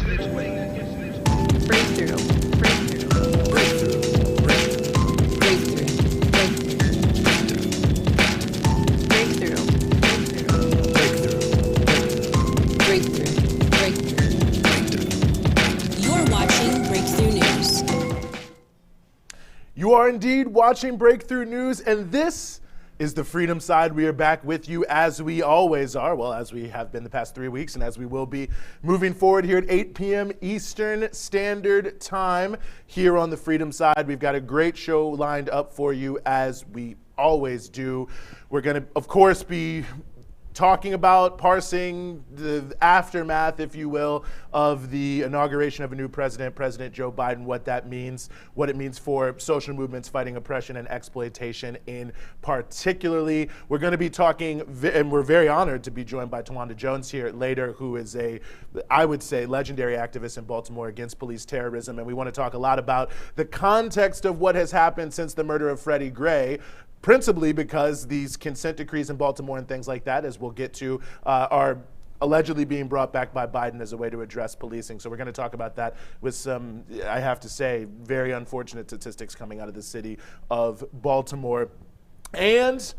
Breakthrough. Breakthrough. Breakthrough. Breakthrough. Breakthrough. Breakthrough. Breakthrough. You're watching Breakthrough News. You are indeed watching Breakthrough News, and this is the Freedom Side. We are back with you as we always are, well, as we have been the past 3 weeks, and as we will be moving forward here at 8 p.m. Eastern Standard Time here on the Freedom Side. We've got a great show lined up for you, as we always do. We're going to, of course, be talking about parsing the aftermath, if you will, of the inauguration of a new president, President Joe Biden, what that means, what it means for social movements fighting oppression and exploitation in particularly. We're going to be talking, and we're very honored to be joined by Tawanda Jones here later, who is I would say, legendary activist in Baltimore against police terrorism. And we want to talk a lot about the context of what has happened since the murder of Freddie Gray, principally because these consent decrees in Baltimore and things like that, as we'll get to, are allegedly being brought back by Biden as a way to address policing. So we're going to talk about that with some, I have to say, very unfortunate statistics coming out of the city of Baltimore. And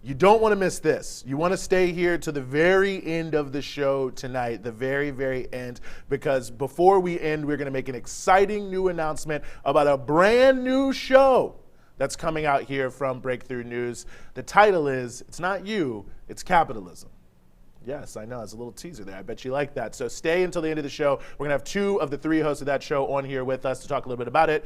you don't want to miss this. You want to stay here to the very end of the show tonight, the very, very end, because before we end, we're going to make an exciting new announcement about a brand new show that's coming out here from Breakthrough News. The title is, it's not you, it's Capitalism. Yes, I know, it's a little teaser there. I bet you like that. So stay until the end of the show. We're gonna have 2 of the 3 hosts of that show on here with us to talk a little bit about it,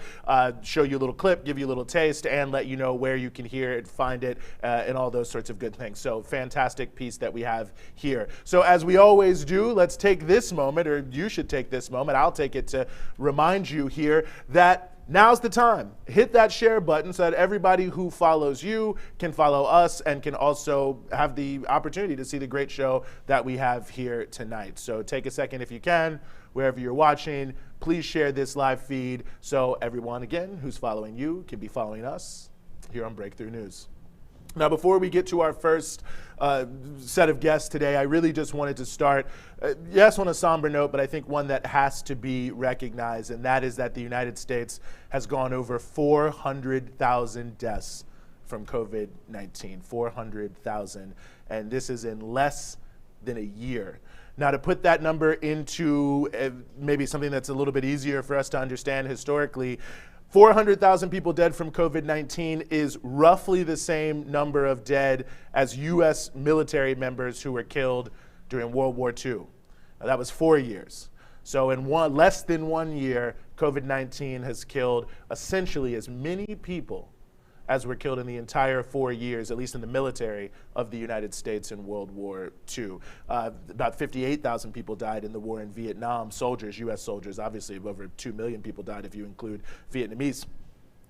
show you a little clip, give you a little taste, and let you know where you can hear it, find it, and all those sorts of good things. So fantastic piece that we have here. So as we always do, let's take this moment, or you should take this moment, I'll take it to remind you here that now's the time. Hit that share button so that everybody who follows you can follow us and can also have the opportunity to see the great show that we have here tonight. So take a second if you can, wherever you're watching, please share this live feed so everyone, again, who's following you can be following us here on Breakthrough News. Now, before we get to our first set of guests today, I really just wanted to start, yes, on a somber note, but I think one that has to be recognized, and that is that the United States has gone over 400,000 deaths from COVID-19, 400,000, and this is in less than a year. Now, to put that number into maybe something that's a little bit easier for us to understand historically, 400,000 people dead from COVID-19 is roughly the same number of dead as U.S. military members who were killed during World War II. Now, that was 4 years. So in less than 1 year, COVID-19 has killed essentially as many people as were killed in the entire 4 years, at least in the military of the United States in World War II. About 58,000 people died in the war in Vietnam, soldiers, U.S. soldiers. Obviously, over 2 million people died if you include Vietnamese.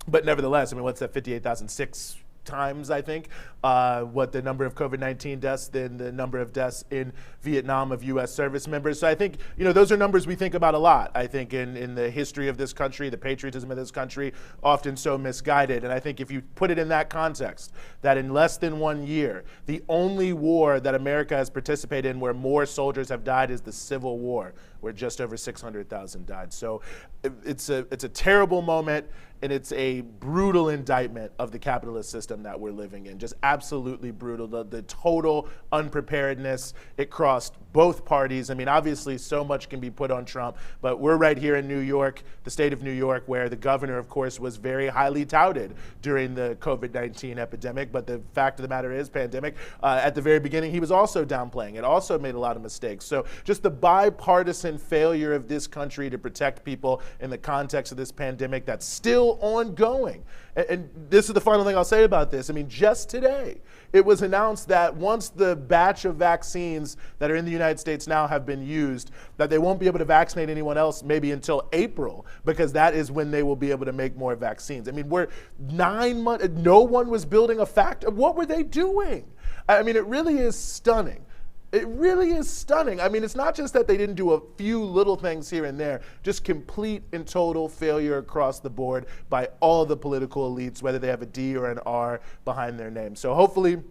But nevertheless, I mean, what's that, 58,000, 6 times, I think, what the number of COVID-19 deaths than the number of deaths in Vietnam of U.S. service members. So I think, those are numbers we think about a lot, I think, in the history of this country, the patriotism of this country, often so misguided. And I think if you put it in that context, that in less than 1 year, the only war that America has participated in where more soldiers have died is the Civil War, where just over 600,000 died. So it's a terrible moment, and it's a brutal indictment of the capitalist system that we're living in. Just absolutely brutal. The total unpreparedness, it crossed both parties. I mean, obviously, so much can be put on Trump, but we're right here in New York, the state of New York, where the governor, of course, was very highly touted during the COVID-19 epidemic. But the fact of the matter is, pandemic, at the very beginning, he was also downplaying it, also made a lot of mistakes. So just the bipartisan failure of this country to protect people in the context of this pandemic that's still ongoing. And this is the final thing I'll say about this. I mean, just today, it was announced that once the batch of vaccines that are in the United States now have been used, that they won't be able to vaccinate anyone else maybe until April, because that is when they will be able to make more vaccines. I mean, we're 9 months, no one was building a factory. What were they doing? I mean, it really is stunning. It really is stunning. I mean, it's not just that they didn't do a few little things here and there, just complete and total failure across the board by all the political elites, whether they have a D or an R behind their name. So hopefully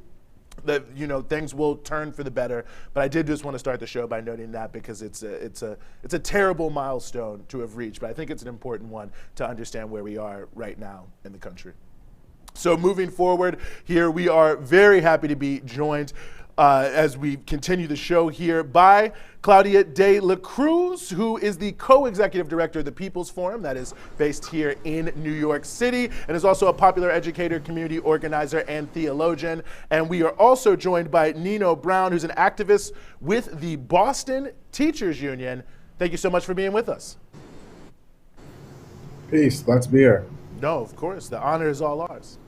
that things will turn for the better. But I did just want to start the show by noting that, because it's a terrible milestone to have reached, but I think it's an important one to understand where we are right now in the country. So moving forward here, we are very happy to be joined as we continue the show here by Claudia de la Cruz, who is the co-executive director of the People's Forum, that is based here in New York City, and is also a popular educator, community organizer, and theologian. And we are also joined by Nino Brown, who's an activist with the Boston Teachers Union. Thank you so much for being with us. Peace, glad to be here. No, of course, the honor is all ours.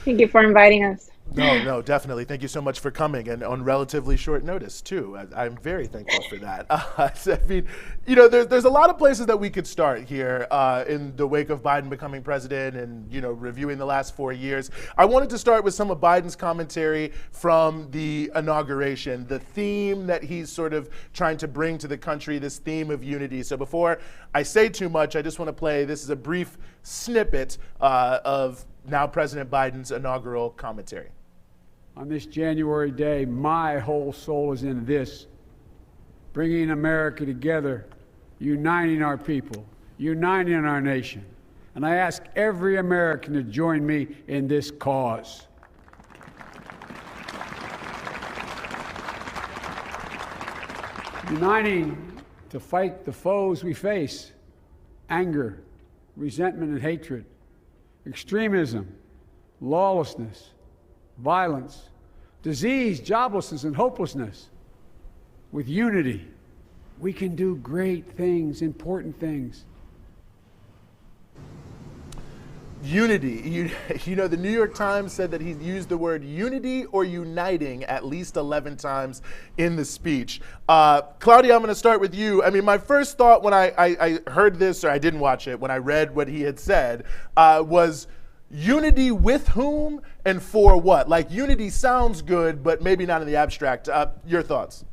Thank you for inviting us. No, definitely. Thank you so much for coming, and on relatively short notice, too. I'm very thankful for that. I mean, there's a lot of places that we could start here in the wake of Biden becoming president and, reviewing the last 4 years. I wanted to start with some of Biden's commentary from the inauguration, the theme that he's sort of trying to bring to the country, this theme of unity. So before I say too much, I just want to play, this is a brief snippet of now President Biden's inaugural commentary. On this January day, my whole soul is in this, bringing America together, uniting our people, uniting our nation. And I ask every American to join me in this cause. Uniting to fight the foes we face: anger, resentment and hatred, extremism, lawlessness, violence, disease, joblessness, and hopelessness. With unity, we can do great things, important things. Unity. The New York Times said that he used the word unity or uniting at least 11 times in the speech. Claudia, I'm going to start with you. I mean, my first thought when I heard this, or I didn't watch it, when I read what he had said, was unity with whom and for what? Like, unity sounds good, but maybe not in the abstract. Your thoughts?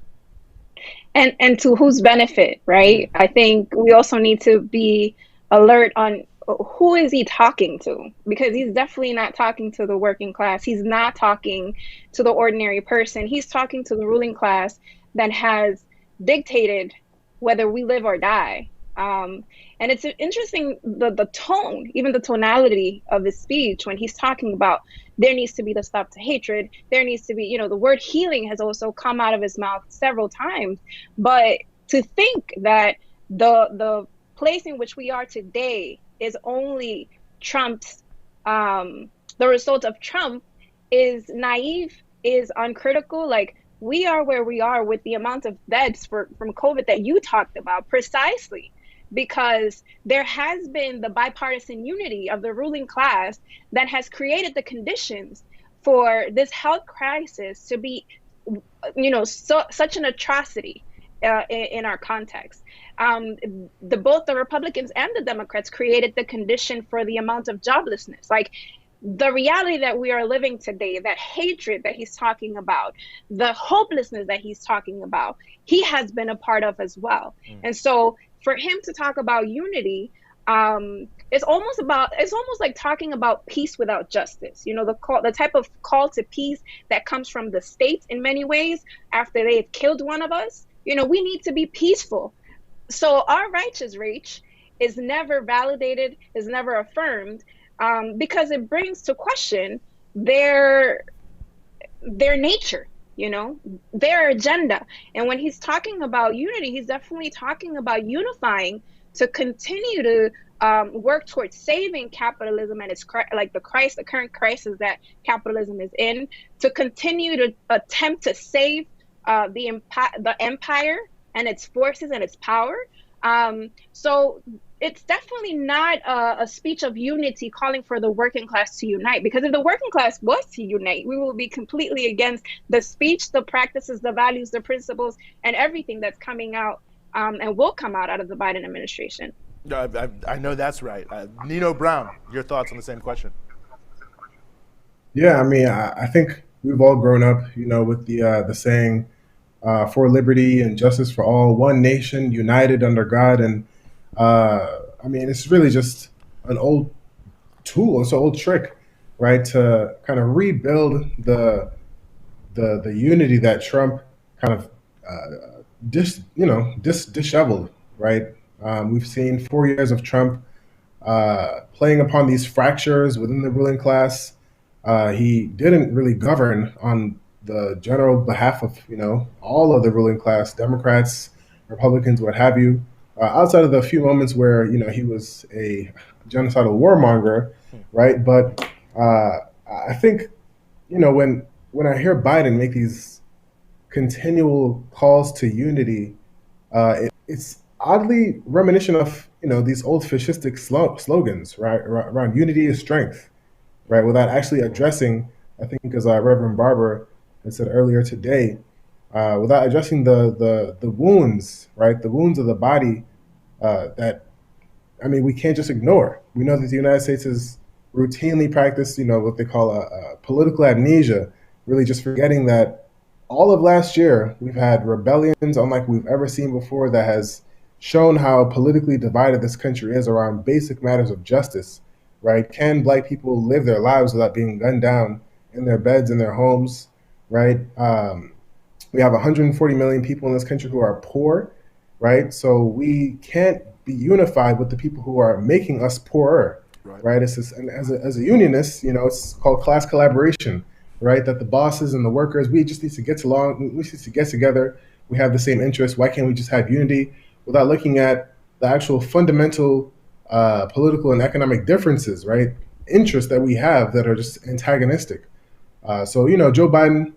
And to whose benefit, right? I think we also need to be alert on who is he talking to, because he's definitely not talking to the working class. He's not talking to the ordinary person. He's talking to the ruling class that has dictated whether we live or die. And it's interesting, the tone, even the tonality of his speech when he's talking about there needs to be the stop to hatred. There needs to be, the word healing has also come out of his mouth several times. But to think that the place in which we are today is only Trump's, the result of Trump, is naive, is uncritical. Like, we are where we are with the amount of deaths from COVID that you talked about, precisely because there has been the bipartisan unity of the ruling class that has created the conditions for this health crisis to be, such an atrocity in our context. Both the Republicans and the Democrats created the condition for the amount of joblessness. Like, the reality that we are living today, that hatred that he's talking about, the hopelessness that he's talking about, he has been a part of as well. And so for him to talk about unity, it's almost like talking about peace without justice. The type of call to peace that comes from the states in many ways after they've killed one of us. We need to be peaceful. So our righteous rage is never validated, is never affirmed, because it brings to question their nature, their agenda. And when he's talking about unity, he's definitely talking about unifying to continue to work towards saving capitalism and its the current crisis that capitalism is in, to continue to attempt to save the empire and its forces and its power. So it's definitely not a speech of unity calling for the working class to unite, because if the working class was to unite, we will be completely against the speech, the practices, the values, the principles, and everything that's coming out and will come out of the Biden administration. I know that's right. Nino Brown, your thoughts on the same question? Yeah, I mean, I think we've all grown up, with the saying, for liberty and justice for all, one nation united under God. And I mean, it's really just an old tool. It's an old trick, right, to kind of rebuild the the unity that Trump kind of disheveled, right? We've seen 4 years of Trump playing upon these fractures within the ruling class. He didn't really govern on the general behalf of all of the ruling class, Democrats, Republicans, what have you. Outside of the few moments where he was a genocidal warmonger, right? But I think when I hear Biden make these continual calls to unity, it's oddly reminiscent of these old fascistic slogans, right? Around unity is strength, right? Without actually addressing, I think, as Reverend Barber had said earlier today, without addressing the wounds, right? The wounds of the body that we can't just ignore. We know that the United States has routinely practiced, what they call a political amnesia, really just forgetting that all of last year we've had rebellions unlike we've ever seen before that has shown how politically divided this country is around basic matters of justice, right? Can Black people live their lives without being gunned down in their beds, in their homes, right? We have 140 million people in this country who are poor, right? So we can't be unified with the people who are making us poorer, right? It's just, and as a unionist, it's called class collaboration, right? That the bosses and the workers, we just need to get along, we need to get together. We have the same interests. Why can't we just have unity without looking at the actual fundamental political and economic differences, right? Interests that we have that are just antagonistic. So Joe Biden,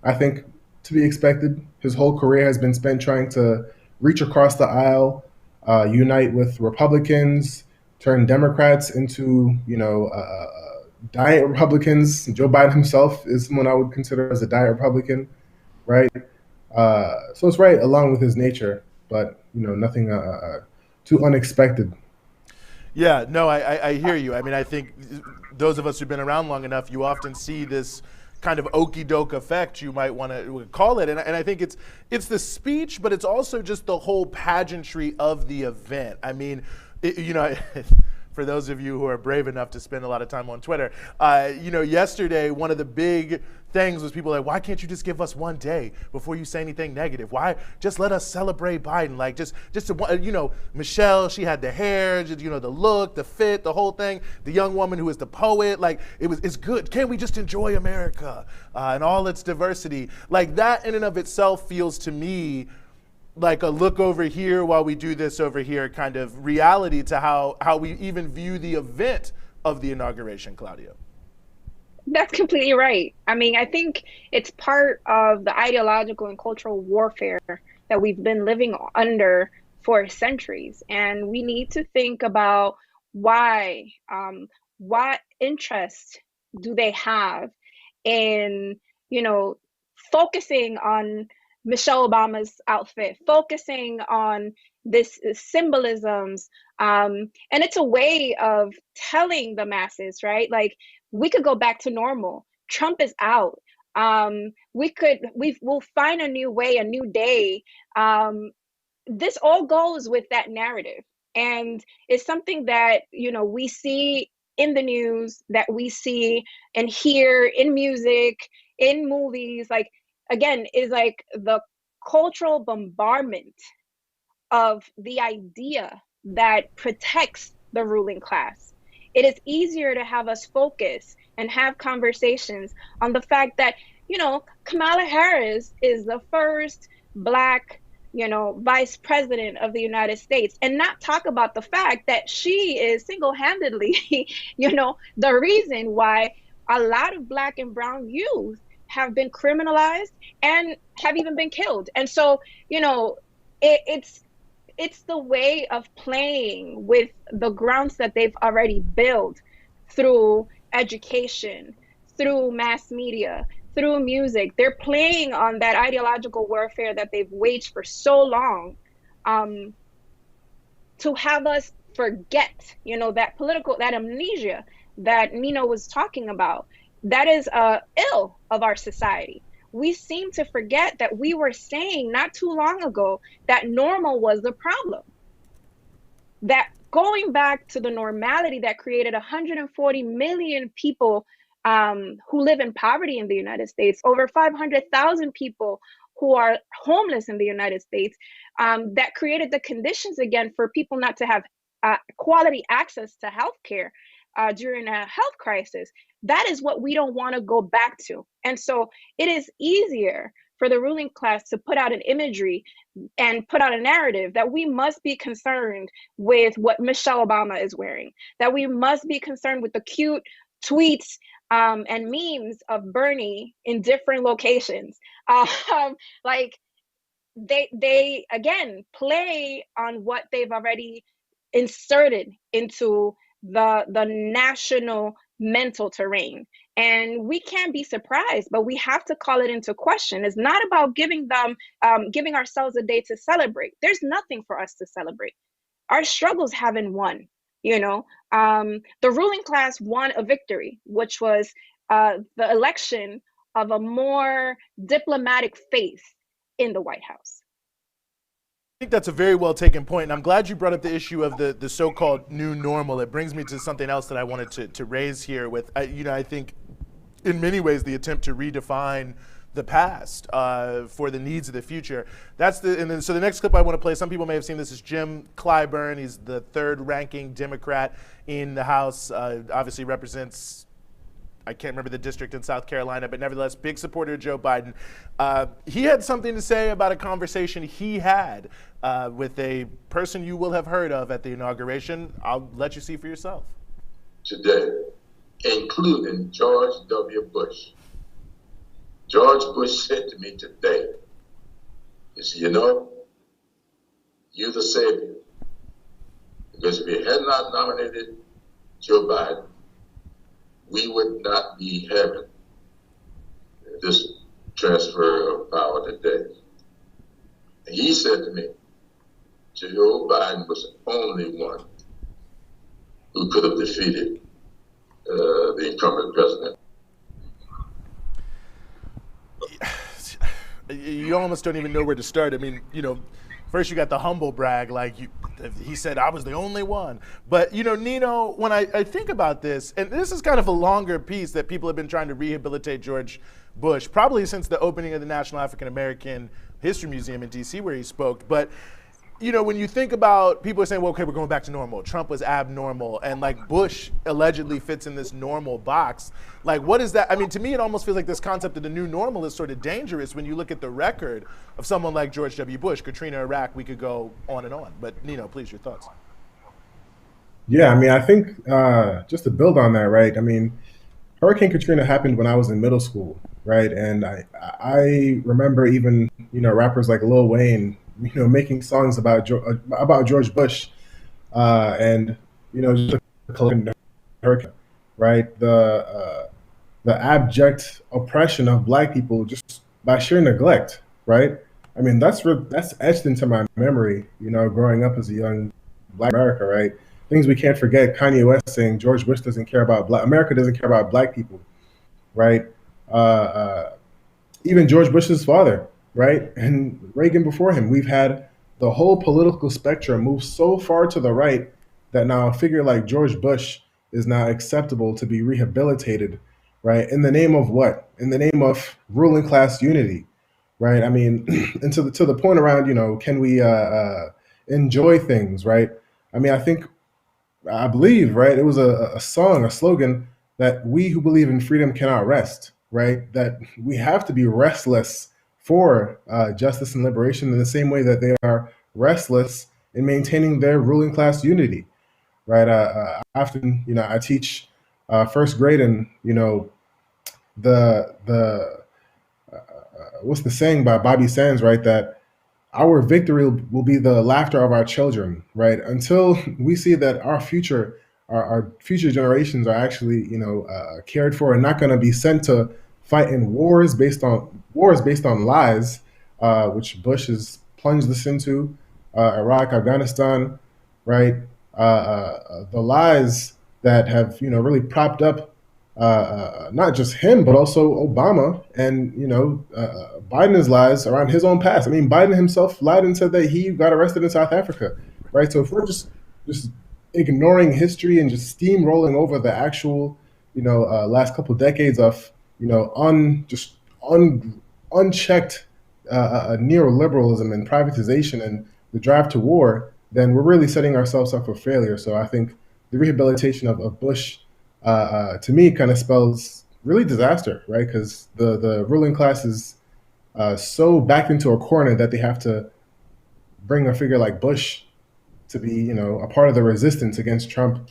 I think, to be expected, his whole career has been spent trying to reach across the aisle, unite with Republicans, turn Democrats into, diet Republicans. Joe Biden himself is someone I would consider as a diet Republican, right? So it's right along with his nature, but nothing too unexpected. Yeah, no, I hear you. I think those of us who've been around long enough, you often see this kind of okey doke effect, you might want to call it, and I think it's the speech, but it's also just the whole pageantry of the event. For those of you who are brave enough to spend a lot of time on Twitter, yesterday one of the big things was people like, why can't you just give us one day before you say anything negative? Why just let us celebrate Biden? Like just to, Michelle, she had the hair, the look, the fit, the whole thing. The young woman who is the poet, like it's good. Can't we just enjoy America and all its diversity? Like that in and of itself feels to me like a look over here while we do this over here kind of reality to how we even view the event of the inauguration, Claudia. That's completely right. I think it's part of the ideological and cultural warfare that we've been living under for centuries. And we need to think about why, what interest do they have in, focusing on Michelle Obama's outfit, focusing on this symbolisms. And it's a way of telling the masses, right? Like, we could go back to normal. Trump is out. We'll find a new way, a new day. This all goes with that narrative. And it's something that, we see in the news, that we see and hear in music, in movies, like, again, is like the cultural bombardment of the idea that protects the ruling class. It is easier to have us focus and have conversations on the fact that, Kamala Harris is the first Black, vice president of the United States, and not talk about the fact that she is single-handedly, the reason why a lot of Black and brown youth have been criminalized and have even been killed. And so, it's the way of playing with the grounds that they've already built through education, through mass media, through music. They're playing on that ideological warfare that they've waged for so long, to have us forget, that amnesia that Nino was talking about. That is ill of our society. We seem to forget that we were saying not too long ago that normal was the problem. That going back to the normality that created 140 million people who live in poverty in the United States, over 500,000 people who are homeless in the United States, that created the conditions again for people not to have quality access to healthcare during a health crisis. That is what we don't want to go back to. And so it is easier for the ruling class to put out an imagery and put out a narrative that we must be concerned with what Michelle Obama is wearing, that we must be concerned with the cute tweets and memes of Bernie in different locations. Like they again play on what they've already inserted into the national mental terrain. And we can't be surprised, but we have to call it into question. It's not about giving ourselves a day to celebrate. There's nothing for us to celebrate. Our struggles haven't won. The ruling class won a victory, which was the election of a more diplomatic face in the White House. I think that's a very well taken point, and I'm glad you brought up the issue of the so-called new normal. It brings me to something else that I wanted to raise here with, I think in many ways the attempt to redefine the past for the needs of the future. So the next clip I want to play, some people may have seen this, is Jim Clyburn. He's the third-ranking Democrat in the House, obviously represents, I can't remember the district in South Carolina, but nevertheless, big supporter of Joe Biden. He had something to say about a conversation he had with a person you will have heard of at the inauguration. I'll let you see for yourself. Today, including George W. Bush. George Bush said to me today, he said, you're the savior. Because if you had not nominated Joe Biden, we would not be having this transfer of power today. And he said to me, Joe Biden was the only one who could have defeated the incumbent president. You almost don't even know where to start. I mean, first you got the humble brag, like he said I was the only one. But Nino, when I think about this, and this is kind of a longer piece that people have been trying to rehabilitate George Bush, probably since the opening of the National African American History Museum in DC where he spoke. But when you think about, people are saying, well, okay, we're going back to normal. Trump was abnormal, and like Bush allegedly fits in this normal box. Like, what is that? I mean, to me, it almost feels like this concept of the new normal is sort of dangerous when you look at the record of someone like George W. Bush, Katrina, Iraq, we could go on and on. But Nino, please, your thoughts. Yeah, I mean, I think just to build on that, right? I mean, Hurricane Katrina happened when I was in middle school, right? And I remember even, rappers like Lil Wayne, making songs about George Bush, and just the hurricane, right? The abject oppression of Black people just by sheer neglect, right? I mean, that's etched into my memory, growing up as a young Black America, right? Things we can't forget. Kanye West saying George Bush doesn't care about America doesn't care about Black people, right? Even George Bush's father, right? And Reagan before him. We've had the whole political spectrum move so far to the right that now a figure like George Bush is now acceptable to be rehabilitated, right? In the name of what? In the name of ruling class unity, right? I mean, and to the point around, can we enjoy things, right? I mean, I believe, right? It was a song, a slogan that we who believe in freedom cannot rest, right? That we have to be restless for justice and liberation in the same way that they are restless in maintaining their ruling class unity, right? Often, I teach first grade, and the what's the saying by Bobby Sands, right? That our victory will be the laughter of our children, right? Until we see that our future generations are actually, cared for and not going to be sent to fight in wars based on lies, which Bush has plunged us into, Iraq, Afghanistan, right? The lies that have, really propped up not just him, but also Obama and, Biden's lies around his own past. I mean, Biden himself lied and said that he got arrested in South Africa, right? So if we're just ignoring history and just steamrolling over the actual last couple decades of, unchecked neoliberalism and privatization and the drive to war, then we're really setting ourselves up for failure. So I think the rehabilitation of Bush, to me, kind of spells really disaster, right? Because the ruling class is so backed into a corner that they have to bring a figure like Bush to be, a part of the resistance against Trump.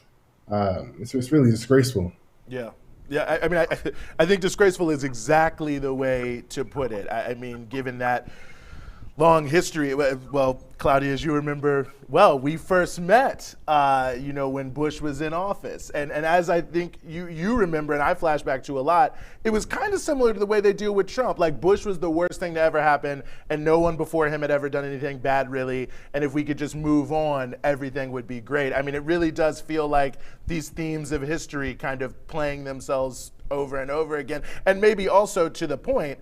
It's really disgraceful. Yeah. Yeah, I mean, I think disgraceful is exactly the way to put it. I mean, given that long history, well, Claudia, as you remember, well, we first met, when Bush was in office. And as I think you remember, and I flash back to a lot, it was kind of similar to the way they deal with Trump. Like, Bush was the worst thing to ever happen, and no one before him had ever done anything bad, really. And if we could just move on, everything would be great. I mean, it really does feel like these themes of history kind of playing themselves over and over again. And maybe also, to the point,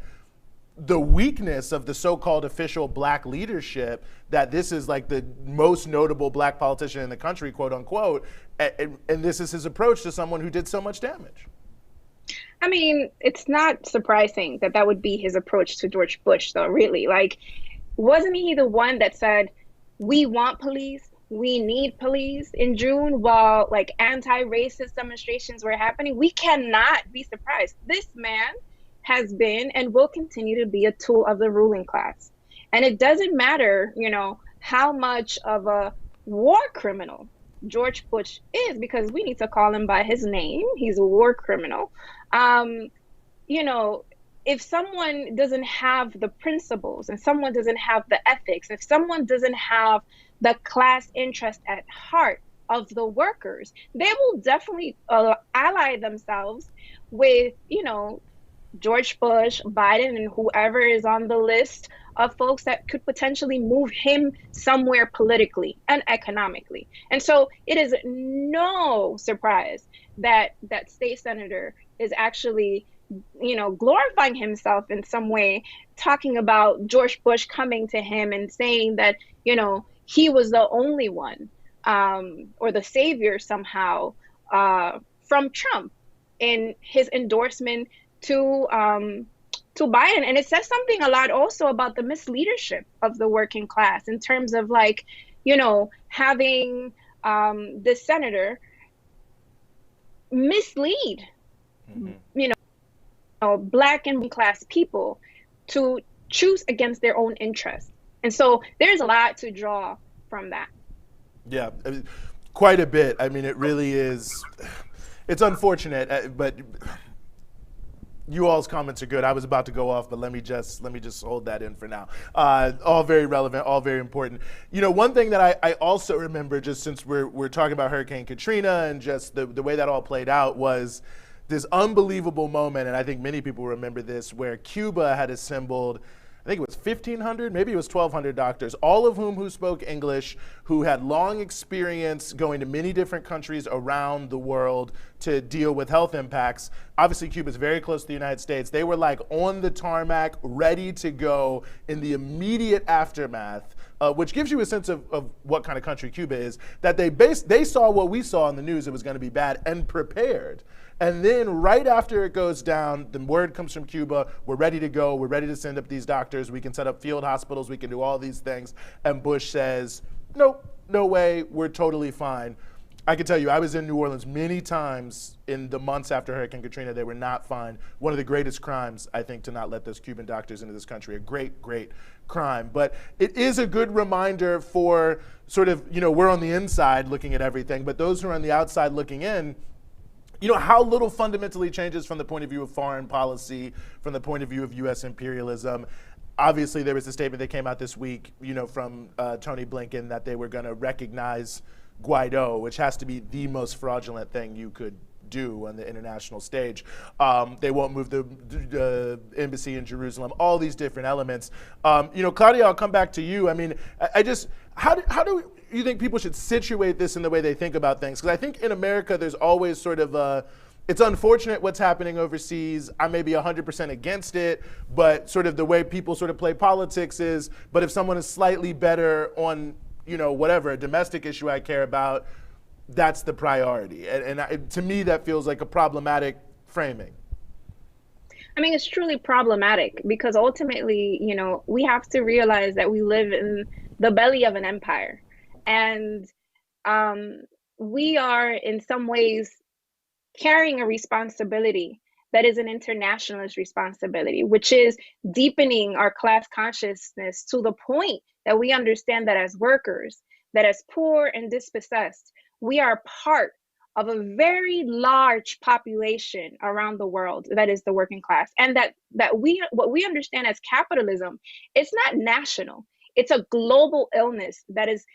the weakness of the so-called official black leadership, that this is like the most notable black politician in the country, quote unquote, and this is his approach to someone who did so much damage. I mean, it's not surprising that would be his approach to George Bush, though, really. Like, wasn't he the one that said, we want police, we need police in June, while like anti-racist demonstrations were happening? We cannot be surprised. This man has been and will continue to be a tool of the ruling class. And it doesn't matter, how much of a war criminal George Bush is, because we need to call him by his name. He's a war criminal. If someone doesn't have the principles and someone doesn't have the ethics, if someone doesn't have the class interest at heart of the workers, they will definitely ally themselves with, George Bush, Biden, and whoever is on the list of folks that could potentially move him somewhere politically and economically. And so it is no surprise that that state senator is actually, glorifying himself in some way, talking about George Bush coming to him and saying that, he was the only one or the savior somehow from Trump in his endorsement to Biden. And it says something a lot also about the misleadership of the working class in terms of having this senator mislead, black and class people to choose against their own interests. And so there's a lot to draw from that. Yeah, quite a bit. I mean, it really is. It's unfortunate, but you all's comments are good. I was about to go off, but let me just hold that in for now. All very relevant, all very important. One thing that I also remember, just since we're talking about Hurricane Katrina and just the way that all played out, was this unbelievable moment, and I think many people remember this, where Cuba had assembled, I think it was 1,500, maybe it was 1,200 doctors, all of whom who spoke English, who had long experience going to many different countries around the world to deal with health impacts. Obviously, Cuba's very close to the United States. They were like on the tarmac, ready to go in the immediate aftermath, which gives you a sense of what kind of country Cuba is, that they saw what we saw in the news, it was gonna be bad, and prepared. And then right after it goes down, the word comes from Cuba, we're ready to go, we're ready to send up these doctors, we can set up field hospitals, we can do all these things. And Bush says, nope, no way, we're totally fine. I can tell you, I was in New Orleans many times in the months after Hurricane Katrina. They were not fine. One of the greatest crimes, I think, to not let those Cuban doctors into this country. A great, great crime. But it is a good reminder for sort of, we're on the inside looking at everything, but those who are on the outside looking in, how little fundamentally changes from the point of view of foreign policy, from the point of view of U.S. imperialism. Obviously, there was a statement that came out this week, from Tony Blinken, that they were going to recognize Guaido, which has to be the most fraudulent thing you could do on the international stage. They won't move the embassy in Jerusalem, all these different elements. Claudia, I'll come back to you. I mean, how do you think people should situate this in the way they think about things? Because I think in America, there's always sort of it's unfortunate what's happening overseas. I may be 100% against it, but sort of the way people sort of play politics is, but if someone is slightly better on, whatever, a domestic issue I care about, that's the priority. To me, that feels like a problematic framing. I mean, it's truly problematic because ultimately, we have to realize that we live in the belly of an empire. And we are, in some ways, carrying a responsibility that is an internationalist responsibility, which is deepening our class consciousness to the point that we understand that as workers, that as poor and dispossessed, we are part of a very large population around the world that is the working class, and that what we understand as capitalism, it's not national, it's a global illness that is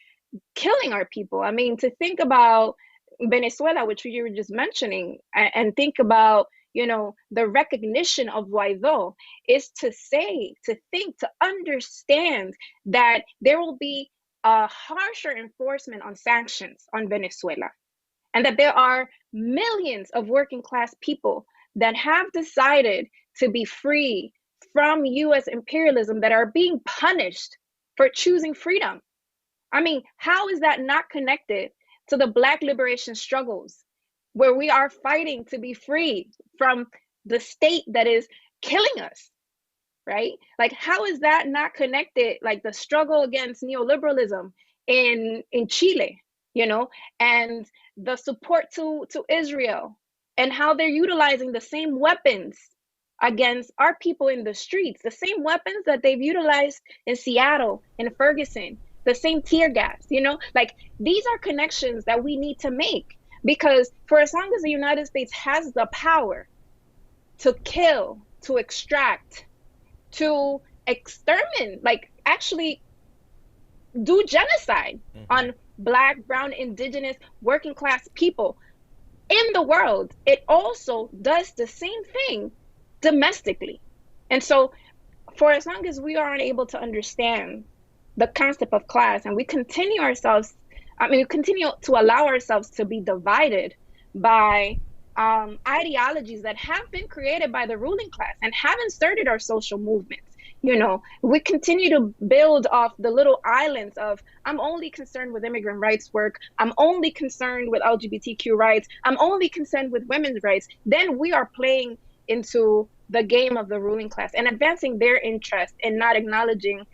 killing our people. I mean, to think about Venezuela, which you were just mentioning, and think about the recognition of Guaido, is to think, to understand that there will be a harsher enforcement on sanctions on Venezuela, and that there are millions of working class people that have decided to be free from US imperialism that are being punished for choosing freedom. I mean, how is that not connected to the Black liberation struggles, where we are fighting to be free from the state that is killing us, right? Like, how is that not connected? Like the struggle against neoliberalism in Chile, and the support to Israel, and how they're utilizing the same weapons against our people in the streets, the same weapons that they've utilized in Seattle, in Ferguson, the same tear gas, like these are connections that we need to make, because for as long as the United States has the power to kill, to extract, to exterminate, like actually do genocide on Black, brown, indigenous, working class people in the world, it also does the same thing domestically. And so for as long as we are unable to understand the concept of class, and we continue to allow ourselves to be divided by ideologies that have been created by the ruling class and have inserted our social movements. We continue to build off the little islands of, I'm only concerned with immigrant rights work, I'm only concerned with LGBTQ rights, I'm only concerned with women's rights. Then we are playing into the game of the ruling class and advancing their interest, and not acknowledging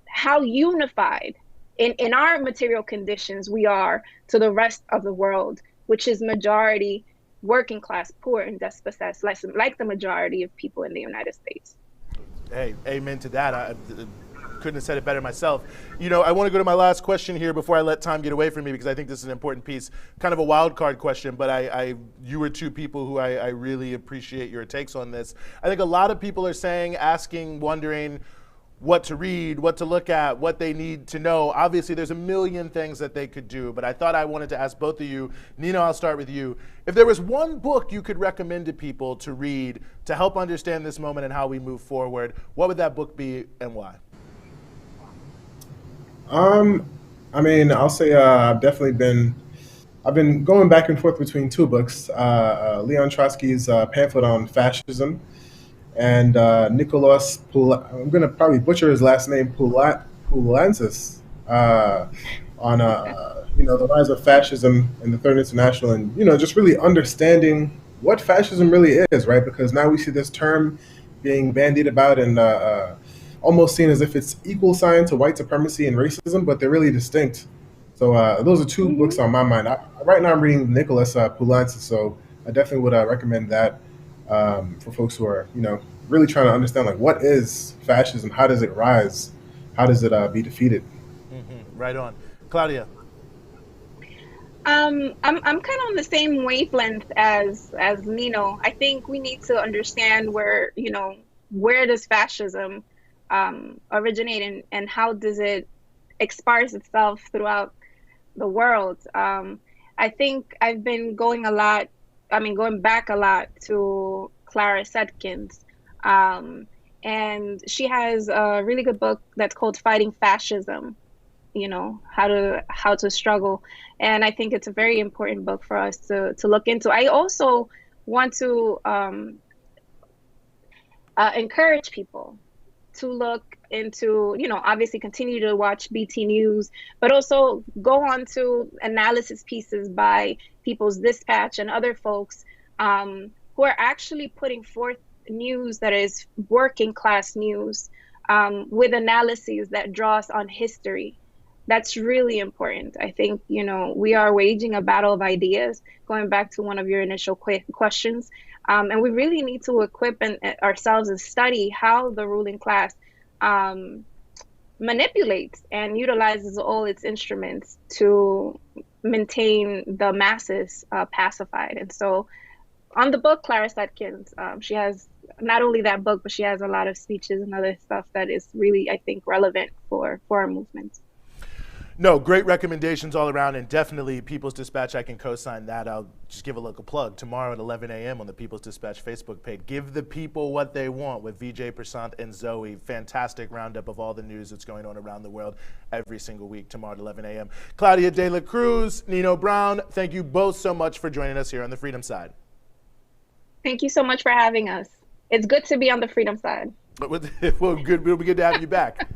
how unified in our material conditions we are to the rest of the world, which is majority working class, poor, and dispossessed, like the majority of people in the United States. Hey, amen to that. I couldn't have said it better myself. I want to go to my last question here before I let time get away from me, because I think this is an important piece, kind of a wild card question, but you were two people who I really appreciate your takes on this. I think a lot of people are asking, wondering what to read, what to look at, what they need to know. Obviously, there's a million things that they could do, but I thought I wanted to ask both of you. Nina, I'll start with you. If there was one book you could recommend to people to read to help understand this moment and how we move forward, what would that book be and why? I'll say I've been going back and forth between two books, Leon Trotsky's pamphlet on fascism, and Nicholas I'm going to probably butcher his last name, Poulantzas, on the rise of fascism in the Third International, and just really understanding what fascism really is, right? Because now we see this term being bandied about and almost seen as if it's equal sign to white supremacy and racism, but they're really distinct. So those are two books on my mind. Right now I'm reading Nicholas Poulantzas, so I definitely would recommend that for folks who are, really trying to understand, like, what is fascism? How does it rise? How does it be defeated? Mm-hmm. Right on. Claudia. I'm kind of on the same wavelength as Nino. I think we need to understand where does fascism originate, and how does it expose itself throughout the world. I think I've been going back a lot to Clara Zetkin's, and she has a really good book that's called Fighting Fascism, how to struggle. And I think it's a very important book for us to look into. I also want to encourage people to look into, obviously continue to watch BT News, but also go on to analysis pieces by People's Dispatch and other folks who are actually putting forth news that is working class news with analyses that draws on history. That's really important. I think, we are waging a battle of ideas, going back to one of your initial questions. And we really need to equip ourselves and study how the ruling class manipulates and utilizes all its instruments to maintain the masses pacified. And so on the book, Clara Atkins, she has not only that book, but she has a lot of speeches and other stuff that is really, I think, relevant for our movement. No, great recommendations all around, and definitely People's Dispatch, I can co-sign that. I'll just give a local plug. Tomorrow at 11 a.m. on the People's Dispatch Facebook page, Give the People What They Want with Vijay Prasant and Zoe. Fantastic roundup of all the news that's going on around the world every single week, tomorrow at 11 a.m. Claudia De La Cruz, Nino Brown, thank you both so much for joining us here on the Freedom Side. Thank you so much for having us. It's good to be on the Freedom Side. Well, good. It'll be good to have you back.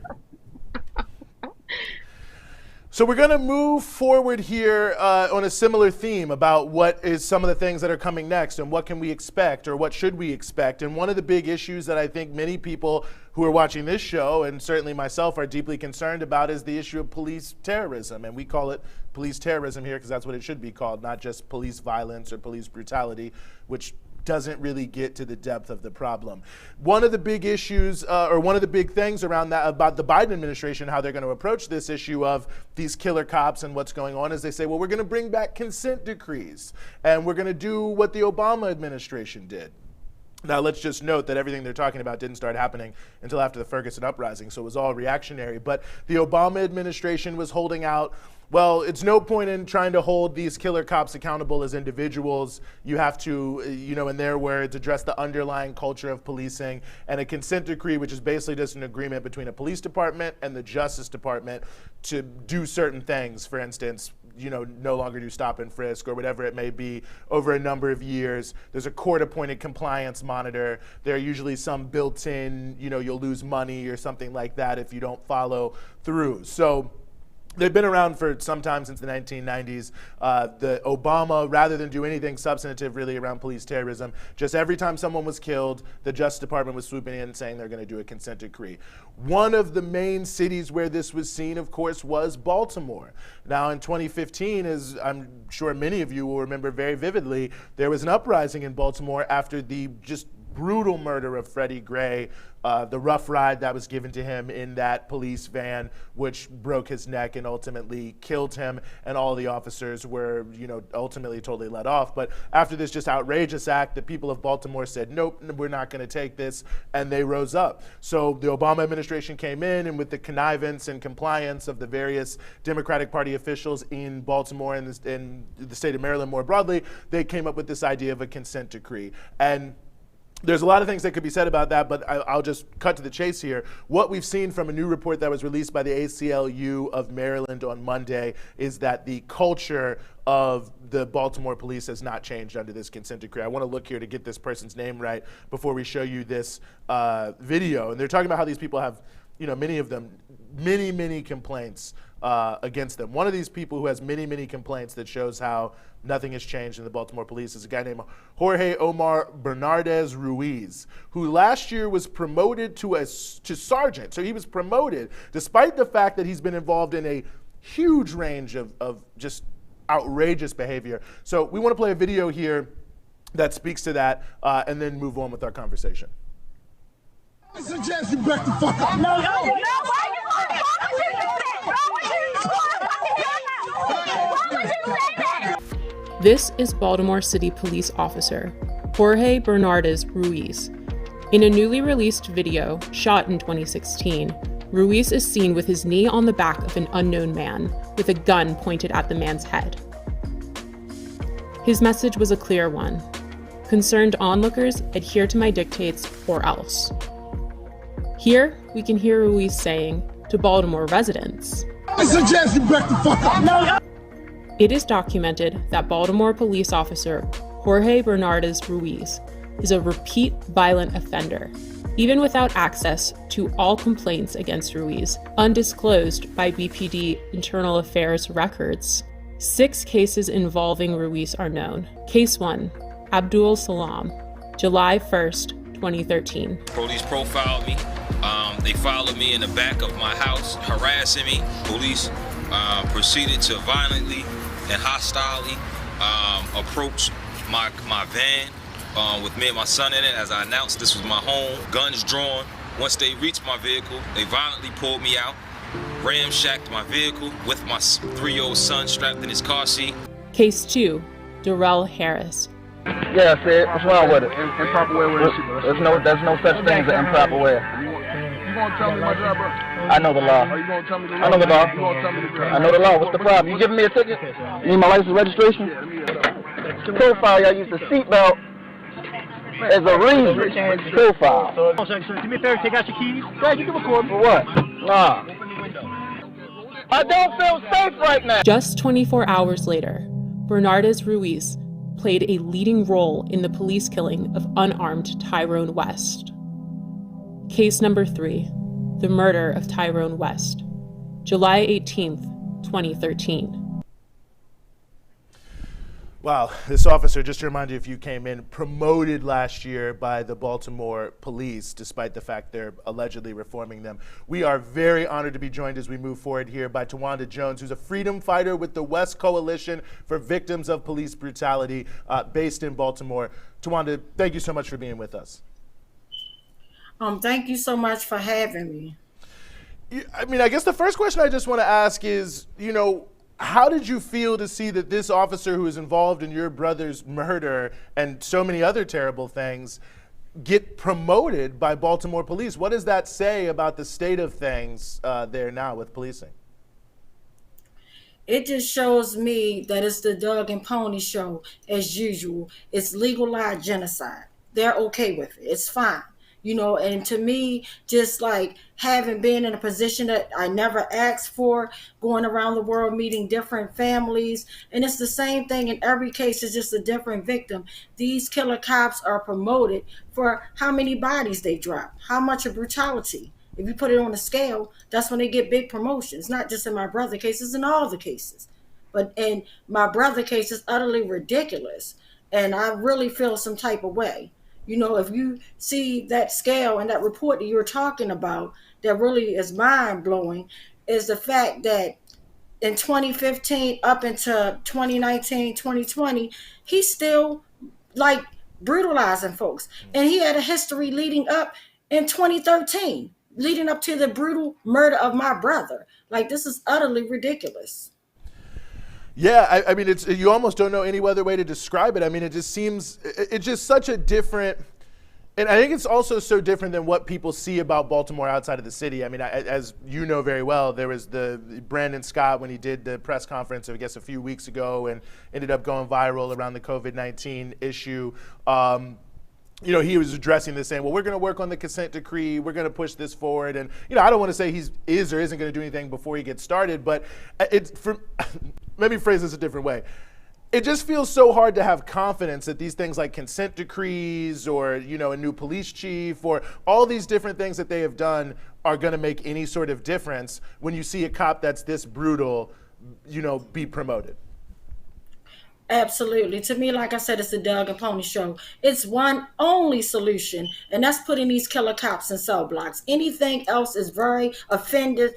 So we're going to move forward here on a similar theme about what is some of the things that are coming next and what can we expect or what should we expect. And one of the big issues that I think many people who are watching this show, and certainly myself, are deeply concerned about is the issue of police terrorism. And we call it police terrorism here because that's what it should be called, not just police violence or police brutality, which doesn't really get to the depth of the problem. One of the big issues, or one of the big things around that about the Biden administration, how they're going to approach this issue of these killer cops and what's going on, is they say, well, we're going to bring back consent decrees and we're going to do what the Obama administration did. Now, let's just note that everything they're talking about didn't start happening until after the Ferguson uprising, so it was all reactionary. But the Obama administration was holding out, well, it's no point in trying to hold these killer cops accountable as individuals. You have to, in their words, address the underlying culture of policing. And a consent decree, which is basically just an agreement between a police department and the Justice Department to do certain things. For instance, no longer do stop and frisk or whatever it may be over a number of years. There's a court-appointed compliance monitor. There are usually some built-in, you'll lose money or something like that if you don't follow through. So they've been around for some time, since the 1990s. The Obama, rather than do anything substantive really around police terrorism, just every time someone was killed, the Justice Department was swooping in and saying they're going to do a consent decree. One of the main cities where this was seen, of course, was Baltimore. Now, in 2015, as I'm sure many of you will remember very vividly, there was an uprising in Baltimore after the just brutal murder of Freddie Gray, the rough ride that was given to him in that police van, which broke his neck and ultimately killed him, and all the officers were, ultimately totally let off. But after this just outrageous act, the people of Baltimore said, nope, we're not going to take this, and they rose up. So the Obama administration came in, and with the connivance and compliance of the various Democratic Party officials in Baltimore and the state of Maryland more broadly, they came up with this idea of a consent decree. And there's a lot of things that could be said about that, but I'll just cut to the chase here. What we've seen from a new report that was released by the ACLU of Maryland on Monday is that the culture of the Baltimore police has not changed under this consent decree. I want to look here to get this person's name right before we show you this video. And they're talking about how these people have, many of them, many complaints against them. One of these people who has many complaints that shows how nothing has changed in the Baltimore police is a guy named Jorge Omar Bernardez Ruiz, who last year was promoted to sergeant. So he was promoted despite the fact that he's been involved in a huge range of just outrageous behavior. So we want to play a video here that speaks to that and then move on with our conversation. I suggest you back the fuck up. No, why would you say that? This is Baltimore City Police Officer Jorge Bernardez Ruiz. In a newly released video shot in 2016, Ruiz is seen with his knee on the back of an unknown man with a gun pointed at the man's head. His message was a clear one. Concerned onlookers, adhere to my dictates or else. Here, we can hear Ruiz saying to Baltimore residents, I suggest you back the fuck up. It is documented that Baltimore police officer Jorge Bernardez Ruiz is a repeat violent offender, even without access to all complaints against Ruiz, undisclosed by BPD Internal Affairs records. 6 cases involving Ruiz are known. Case 1, Abdul Salam, July 1st, 2013. Police profiled me. They followed me in the back of my house, harassing me. Police proceeded to violently and hostilely approach my van with me and my son in it. As I announced, this was my home, guns drawn. Once they reached my vehicle, they violently pulled me out, ramshacked my vehicle with my 3-year-old son strapped in his car seat. Case 2, Darrell Harris. Yeah, I said, what's wrong with it? Improper way with it. There's no such thing as an improper way. You gonna tell me my job, bro? I know the law. Are you gonna tell me the law? I know the law. You gonna tell me the law? I know the law. What's the problem? You giving me a ticket? You need my license registration? Yeah, let me get it up. Profile, y'all use the seatbelt as a reason. Profile. Do me a favor, take out your keys. Yeah, you can record. For what? Nah. I don't feel safe right now. Just 24 hours later, Bernardes Ruiz played a leading role in the police killing of unarmed Tyrone West. Case number 3, the murder of Tyrone West, July 18th, 2013. Wow, this officer, just to remind you, if you came in, promoted last year by the Baltimore Police, despite the fact they're allegedly reforming them. We are very honored to be joined as we move forward here by Tawanda Jones, who's a freedom fighter with the West Coalition for Victims of Police Brutality, based in Baltimore. Tawanda, thank you so much for being with us. Thank you so much for having me. I mean, I guess the first question I just want to ask is, how did you feel to see that this officer who is involved in your brother's murder and so many other terrible things get promoted by Baltimore police? What does that say about the state of things there now with policing? It just shows me that it's the Doug and Pony show as usual. It's legalized genocide. They're okay with it. It's fine. And to me, just like having been in a position that I never asked for, going around the world, meeting different families, and it's the same thing in every case, it's just a different victim. These killer cops are promoted for how many bodies they drop, how much of brutality. If you put it on a scale, that's when they get big promotions, not just in my brother cases, in all the cases. But in my brother case, it's utterly ridiculous. And I really feel some type of way. If you see that scale and that report that you're talking about, that really is mind blowing, is the fact that in 2015 up into 2019, 2020, he's still like brutalizing folks. And he had a history leading up in 2013, leading up to the brutal murder of my brother. Like, this is utterly ridiculous. Yeah, I mean, you almost don't know any other way to describe it. I mean, it just seems, it's just such a different, and I think it's also so different than what people see about Baltimore outside of the city. I mean, as you know very well, there was the Brandon Scott when he did the press conference, I guess, a few weeks ago and ended up going viral around the COVID-19 issue. He was addressing this saying, well, we're going to work on the consent decree. We're going to push this forward. And, I don't want to say he is or isn't going to do anything before he gets started, but let me phrase this a different way. It just feels so hard to have confidence that these things like consent decrees or, a new police chief or all these different things that they have done are going to make any sort of difference when you see a cop that's this brutal, be promoted. Absolutely. To me, like I said, it's the Doug and Pony show. It's one only solution, and that's putting these killer cops in cell blocks. Anything else is very offensive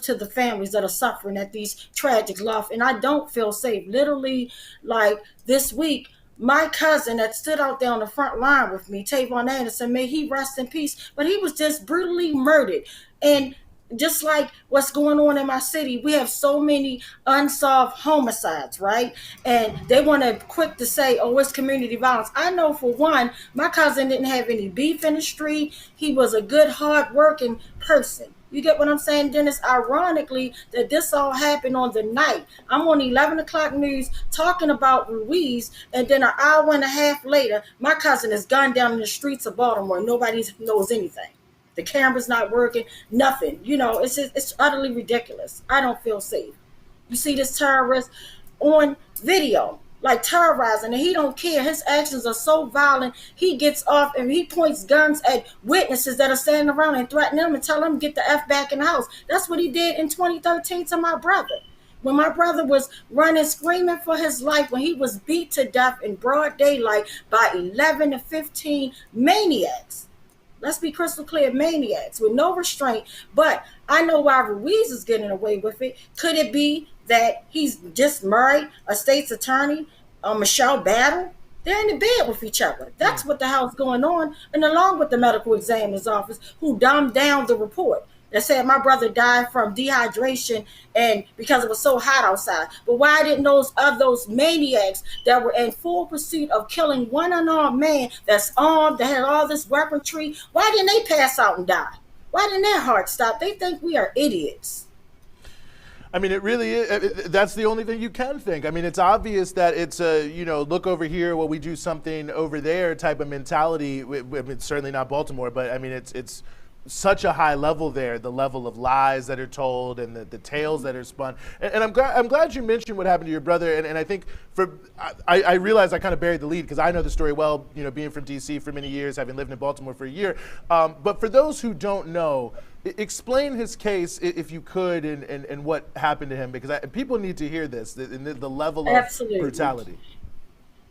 to the families that are suffering at these tragic loss. And I don't feel safe. Literally, like this week, my cousin that stood out there on the front line with me, Tavon Anderson, may he rest in peace, but he was just brutally murdered. And just like what's going on in my city, we have so many unsolved homicides, right? And they want to quick to say, oh, it's community violence. I know for one, my cousin didn't have any beef in the street. He was a good, hard-working person. You get what I'm saying, Dennis? Ironically, that this all happened on the night. I'm on 11 o'clock news talking about Ruiz, and then an hour and a half later, my cousin is gunned down in the streets of Baltimore. Nobody knows anything. The camera's not working, nothing. It's utterly ridiculous. I don't feel safe. You see this terrorist on video. like terrorizing, and he don't care. His actions are so violent. He gets off and he points guns at witnesses that are standing around and threaten them and tell them get the F back in the house. That's what he did in 2013 to my brother. When my brother was running, screaming for his life, when he was beat to death in broad daylight by 11 to 15 maniacs. Let's be crystal clear, maniacs with no restraint. But I know why Ruiz is getting away with it. Could it be that he's just married a state's attorney, Michelle Battle? They're in the bed with each other. That's what the hell's going on. And along with the medical examiner's office, who dumbed down the report that said my brother died from dehydration and because it was so hot outside. But why didn't those maniacs that were in full pursuit of killing one unarmed man that's armed, that had all this weaponry, why didn't they pass out and die? Why didn't their heart stop? They think we are idiots. I mean, it really is. That's the only thing you can think. I mean, it's obvious that it's a, look over here while we do something over there type of mentality. It's certainly not Baltimore, but I mean, it's such a high level there, the level of lies that are told and the tales that are spun. And I'm glad you mentioned what happened to your brother. And I think I realized I kind of buried the lead because I know the story well, being from DC for many years, having lived in Baltimore for a year. But for those who don't know, explain his case if you could and what happened to him, because people need to hear this, the level of brutality.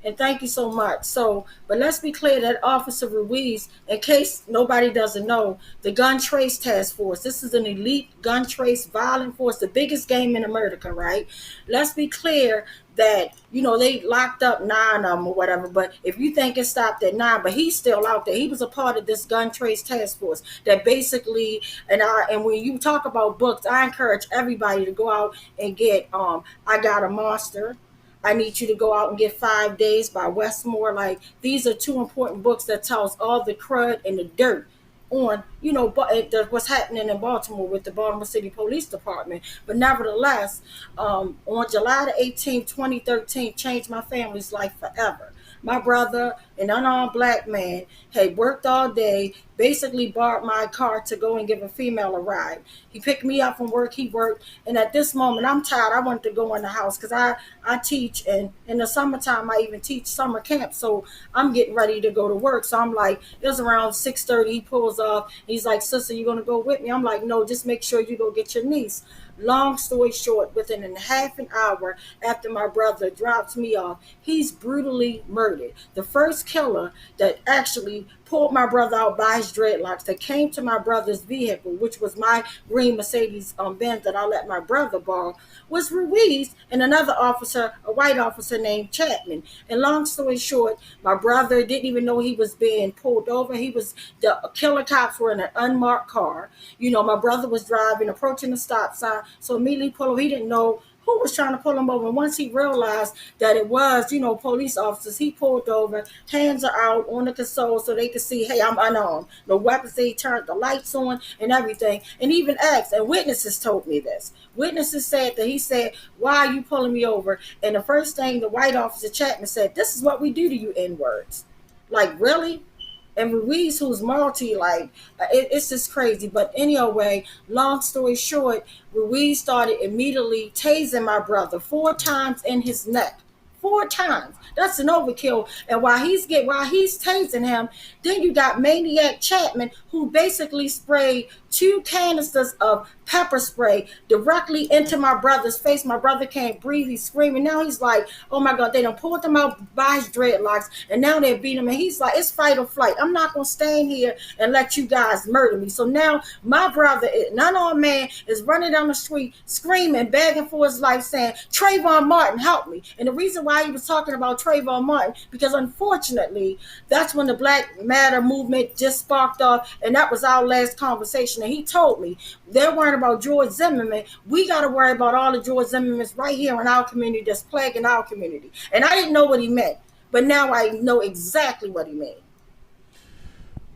And thank you so much. But let's be clear that Officer Ruiz, in case nobody doesn't know, the Gun Trace Task Force, this is an elite gun trace violent force, the biggest game in America, right? Let's be clear that, they locked up 9 of them or whatever, but if you think it stopped at 9, but he's still out there. He was a part of this Gun Trace Task Force that basically, and when you talk about books, I encourage everybody to go out and get I Got a Monster. I Need You to Go Out and Get 5 Days by Westmore. Like, these are 2 important books that tells all the crud and the dirt on, what's happening in Baltimore with the Baltimore City Police Department. But nevertheless, on July the 18th, 2013, changed my family's life forever. My brother, an unarmed black man, had worked all day, basically borrowed my car to go and give a female a ride. He picked me up from work, he worked, and at this moment, I'm tired. I wanted to go in the house because I teach, and in the summertime, I even teach summer camp, so I'm getting ready to go to work. So I'm like, it was around 6:30, he pulls off, he's like, sister, you gonna go with me? I'm like, no, just make sure you go get your niece. Long story short, within a half an hour after my brother drops me off, he's brutally murdered. The first killer that actually pulled my brother out by his dreadlocks, that came to my brother's vehicle, which was my green Mercedes Benz that I let my brother borrow, was Ruiz and another officer, a white officer named Chapman. And long story short, my brother didn't even know he was being pulled over. The killer cops were in an unmarked car. My brother was driving, approaching the stop sign, so immediately pulled over. He didn't know who was trying to pull him over. And once he realized that it was, police officers, he pulled over, hands are out on the console so they could see, hey, I'm unarmed. No weapons, they turned the lights on and everything. And even asked, and witnesses told me this. Witnesses said that he said, why are you pulling me over? And the first thing the white officer Chapman said, this is what we do to you N-words. Like, really? And Ruiz, who's multi, it's just crazy. But anyway, long story short, Ruiz started immediately tasing my brother 4 times in his neck. 4 times. That's an overkill. And while he's tasing him, then you got Maniac Chapman, who basically sprayed 2 canisters of pepper spray directly into my brother's face. My brother can't breathe. He's screaming. Now he's like, oh my God, they done pulled him out by his dreadlocks, and now they're beating him. And he's like, it's fight or flight. I'm not going to stand here and let you guys murder me. So now my brother, an unarmed man, is running down the street screaming, begging for his life, saying, Trayvon Martin, help me. And the reason why he was talking about Trayvon Martin, because unfortunately, that's when the Black Matter movement just sparked off, and that was our last conversation. And he told me, they're worrying about George Zimmerman. We got to worry about all the George Zimmermans right here in our community that's plaguing our community. And I didn't know what he meant, but now I know exactly what he meant.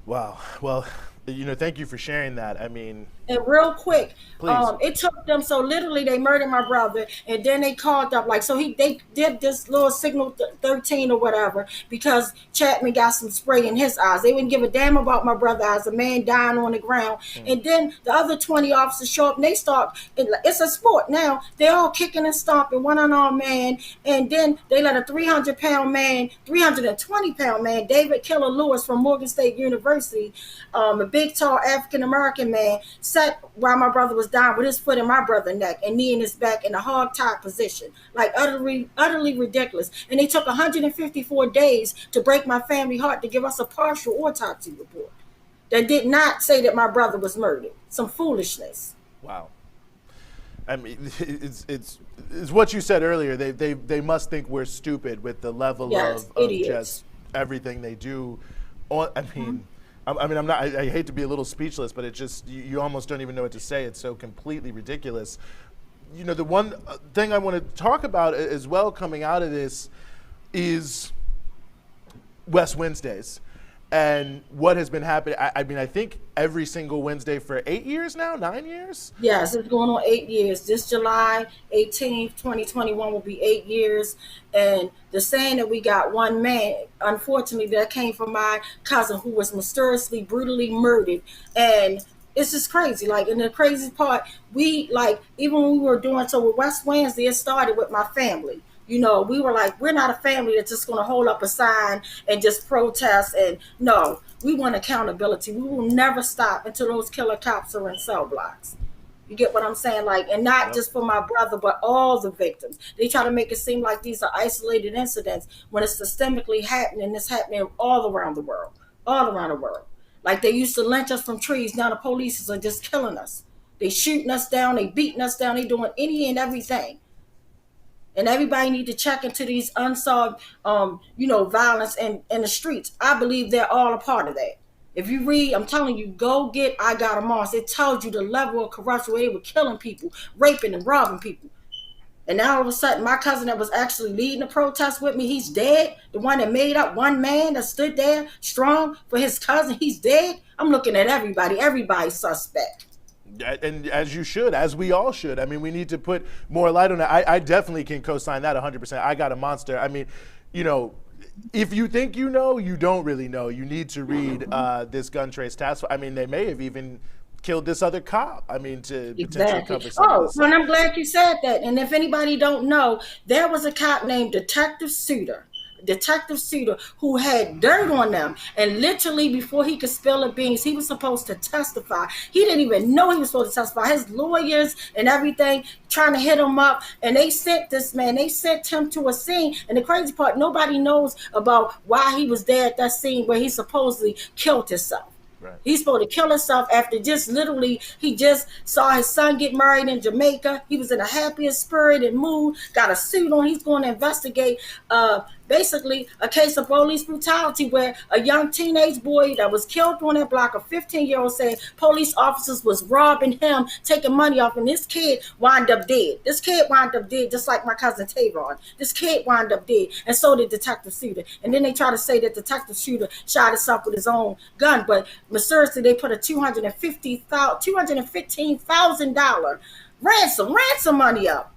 Wow. Well, thank you for sharing that. I mean, And real quick, Please. it took them, so literally they murdered my brother, and then they called up like, so they did this little signal 13 or whatever, because Chapman got some spray in his eyes. They wouldn't give a damn about my brother as a man dying on the ground. And then the other 20 officers show up and they start, it's a sport now, they all kicking and stomping, one unarmed man, and then they let a 300-pound man, 320-pound man, David Killer Lewis from Morgan State University, a big tall African American man, sat while my brother was down with his foot in my brother's neck and knee in his back in a hog tie position, like utterly ridiculous. And they took 154 days to break my family heart to give us a partial autopsy report that did not say that my brother was murdered. Some foolishness. Wow. I mean, it's what you said earlier. They must think we're stupid with the level of just everything they do. I mean, I hate to be a little speechless, but it just, you almost don't even know what to say. It's so completely ridiculous. You know, the one thing I want to talk about as well coming out of this is West Wednesdays and what has been happening. I mean, I think every single Wednesday for 8 years now, 9 years? Yes, it's going on 8 years. This July 18th, 2021 will be 8 years. And the saying that we got one man, unfortunately, that came from my cousin who was mysteriously, brutally murdered. And it's just crazy. Like, and the crazy part, even when we were doing so with West Wednesday, it started with my family. You know, we were like, we're not a family that's just going to hold up a sign and just protest. And no, we want accountability. We will never stop until those killer cops are in cell blocks. You get what I'm saying? Like, and not just for my brother, but all the victims. They try to make it seem like these are isolated incidents when it's systemically happening. It's happening all around the world, Like, they used to lynch us from trees. Now the police are just killing us. They shooting us down. They beating us down. They doing any and everything. And everybody need to check into these unsolved, violence in the streets. I believe they're all a part of that. If you read, I'm telling you, go get I Got a Mars. It tells you the level of corruption where they were killing people, raping and robbing people. And now all of a sudden, my cousin that was actually leading the protest with me, he's dead. The one that made up, one man that stood there strong for his cousin, he's dead. I'm looking at everybody. Everybody's suspect. And as you should, as we all should. I mean, we need to put more light on it. I definitely can co-sign that 100%. I got a monster. I mean, if you think you know, you don't really know. You need to read this gun trace task force. I mean, they may have even killed this other cop. I mean, to potentially cover some of this. And I'm glad you said that. And if anybody don't know, there was a cop named Detective Suter who had dirt on them, and literally before he could spill the beans, he was supposed to testify. He didn't even know he was supposed to testify. His lawyers and everything trying to hit him up, and they sent him to a scene. And the crazy part, nobody knows about why he was there at that scene where he supposedly killed himself. Right. He's supposed to kill himself after he just saw his son get married in Jamaica. He was in a happier spirit and mood, got a suit on. He's going to investigate basically a case of police brutality where a young teenage boy that was killed on that block, a 15-year-old, said police officers was robbing him, taking money off, and this kid wound up dead. Just like my cousin Tyrone. This kid wound up dead, and so did Detective Suter. And then they try to say that Detective Suter shot himself with his own gun, but mysteriously they put a $215,000 ransom money up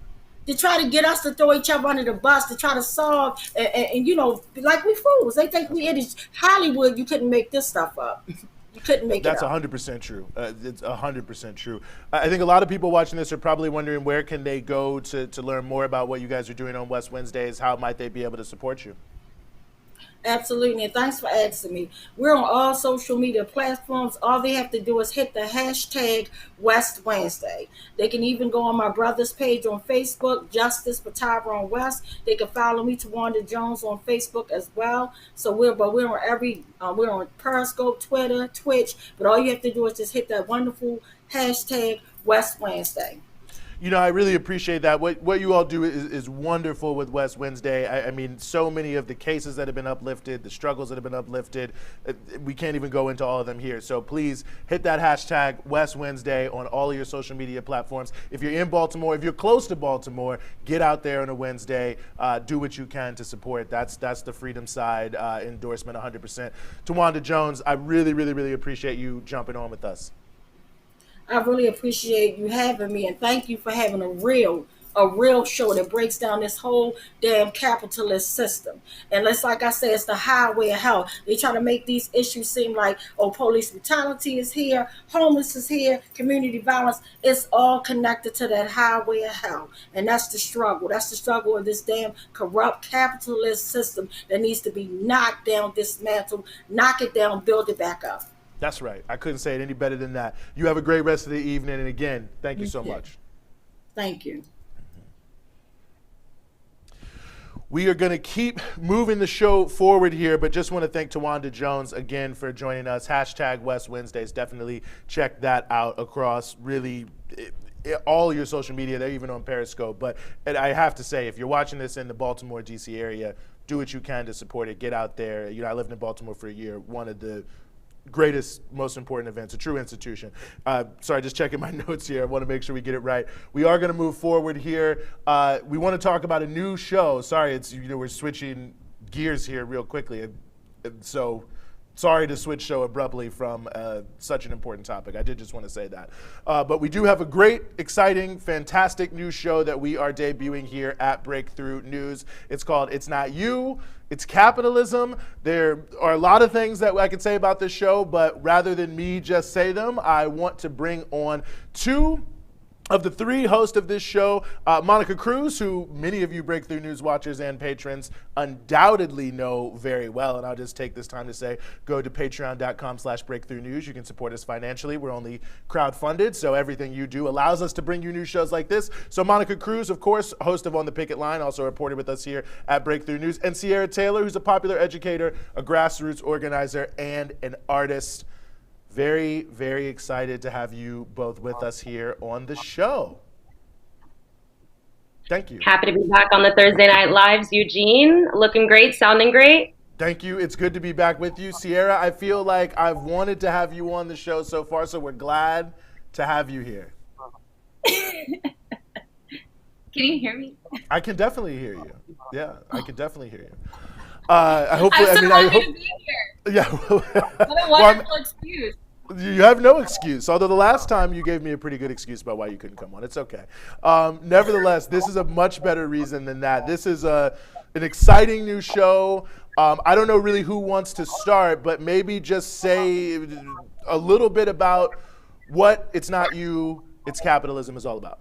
to try to get us to throw each other under the bus, to try to solve, and like we fools. They think it is Hollywood. You couldn't make this stuff up. You couldn't make That's it up. 100% true. It's 100% true. I think a lot of people watching this are probably wondering where can they go to learn more about what you guys are doing on West Wednesdays. How might they be able to support you? Absolutely, and thanks for asking me. We're on all social media platforms. All they have to do is hit the hashtag West Wednesday. They can even go on my brother's page on Facebook, Justice for Tyrone West. They can follow me, Tawanda Jones, on Facebook as well. So we're on we're on Periscope, Twitter, Twitch. But all you have to do is just hit that wonderful hashtag West Wednesday. I really appreciate that. What you all do is wonderful with West Wednesday. I mean, so many of the cases that have been uplifted, the struggles that have been uplifted, we can't even go into all of them here. So please hit that hashtag West Wednesday on all of your social media platforms. If you're in Baltimore, if you're close to Baltimore, get out there on a Wednesday. Do what you can to support. That's the Freedom Side endorsement 100%. Tawanda Jones, I really, really, really appreciate you jumping on with us. I really appreciate you having me, and thank you for having a real show that breaks down this whole damn capitalist system. And it's like I said, it's the highway of hell. They try to make these issues seem like, oh, police brutality is here, homeless is here, community violence. It's all connected to that highway of hell. And that's the struggle. That's the struggle of this damn corrupt capitalist system that needs to be knocked down, dismantled, knock it down, build it back up. That's right. I couldn't say it any better than that. You have a great rest of the evening. And again, thank you so much. Thank you. We are going to keep moving the show forward here, but just want to thank Tawanda Jones again for joining us. Hashtag West Wednesdays. Definitely check that out across really all your social media. They're even on Periscope. But I have to say, if you're watching this in the Baltimore, D.C. area, do what you can to support it. Get out there. You know, I lived in Baltimore for a year. One of the greatest, most important events, a true institution. Sorry, just checking my notes here. I want to make sure we get it right. We are going to move forward here. We want to talk about a new show. Sorry, it's, you know, we're switching gears here real quickly. So sorry to switch so abruptly from such an important topic. I did just want to say that. But we do have a great, exciting, fantastic new show that we are debuting here at Breakthrough News. It's called It's Not You, It's Capitalism. There are a lot of things that I could say about this show, but rather than me just say them, I want to bring on two of the three hosts of this show, Monica Cruz, who many of you Breakthrough News watchers and patrons undoubtedly know very well. And I'll just take this time to say, go to patreon.com/Breakthrough News. You can support us financially. We're only crowdfunded, so everything you do allows us to bring you new shows like this. So Monica Cruz, of course, host of On the Picket Line, also reported with us here at Breakthrough News. And Sierra Taylor, who's a popular educator, a grassroots organizer, and an artist. Very, very excited to have you both with us here on the show. Thank you. Happy to be back on the Thursday Night Lives, Eugene. Looking great, sounding great. Thank you. It's good to be back with you. Sierra, I feel like I've wanted to have you on the show so far, so we're glad to have you here. Can you hear me? I can definitely hear you. Yeah, I can definitely hear you. I hope. To be here. Yeah. What a wonderful excuse. You have no excuse, although the last time you gave me a pretty good excuse about why you couldn't come on. It's okay. Nevertheless, this is a much better reason than that. This is an exciting new show. I don't know really who wants to start, but maybe just say a little bit about what It's Not You, It's Capitalism is all about.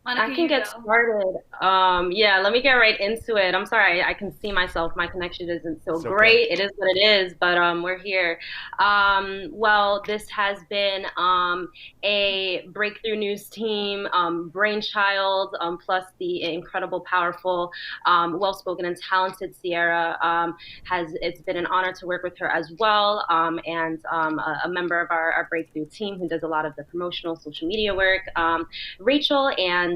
I can get started. Yeah, let me get right into it. I'm sorry, I can see myself. My connection isn't so great. It is what it is, but we're here. Well, this has been a Breakthrough News team brainchild, plus the incredible, powerful, well-spoken and talented Sierra. It's been an honor to work with her as well, and a member of our Breakthrough team who does a lot of the promotional social media work, Rachel, and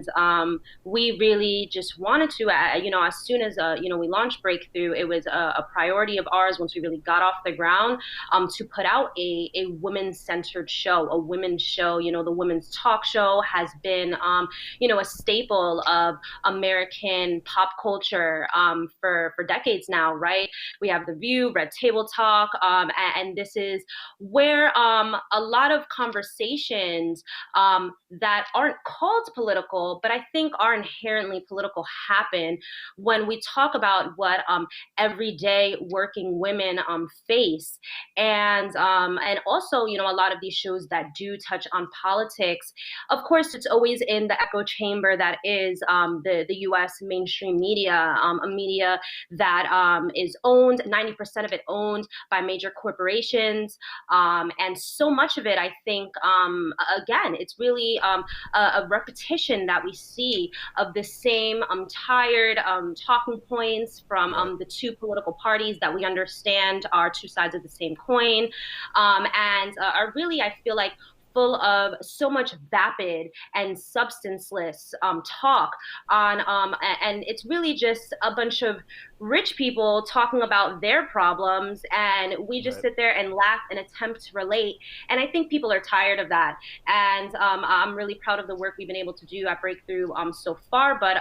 we really just wanted to, as soon as, we launched Breakthrough, it was a priority of ours once we really got off the ground, to put out a women-centered show, a women's show. The women's talk show has been, a staple of American pop culture for decades now, right? We have The View, Red Table Talk, and this is where a lot of conversations that aren't called political, but I think are inherently political, happen when we talk about what everyday working women face, and also a lot of these shows that do touch on politics. Of course, it's always in the echo chamber that is the U.S. mainstream media, a media that is owned, 90% of it owned by major corporations, and so much of it, I think, again, it's really a repetition that we see of the same tired talking points from the two political parties that we understand are two sides of the same coin, and are really, I feel like, full of so much vapid and substanceless talk on, and it's really just a bunch of rich people talking about their problems, and we just sit there and laugh and attempt to relate. And I think people are tired of that. And I'm really proud of the work we've been able to do at Breakthrough so far. But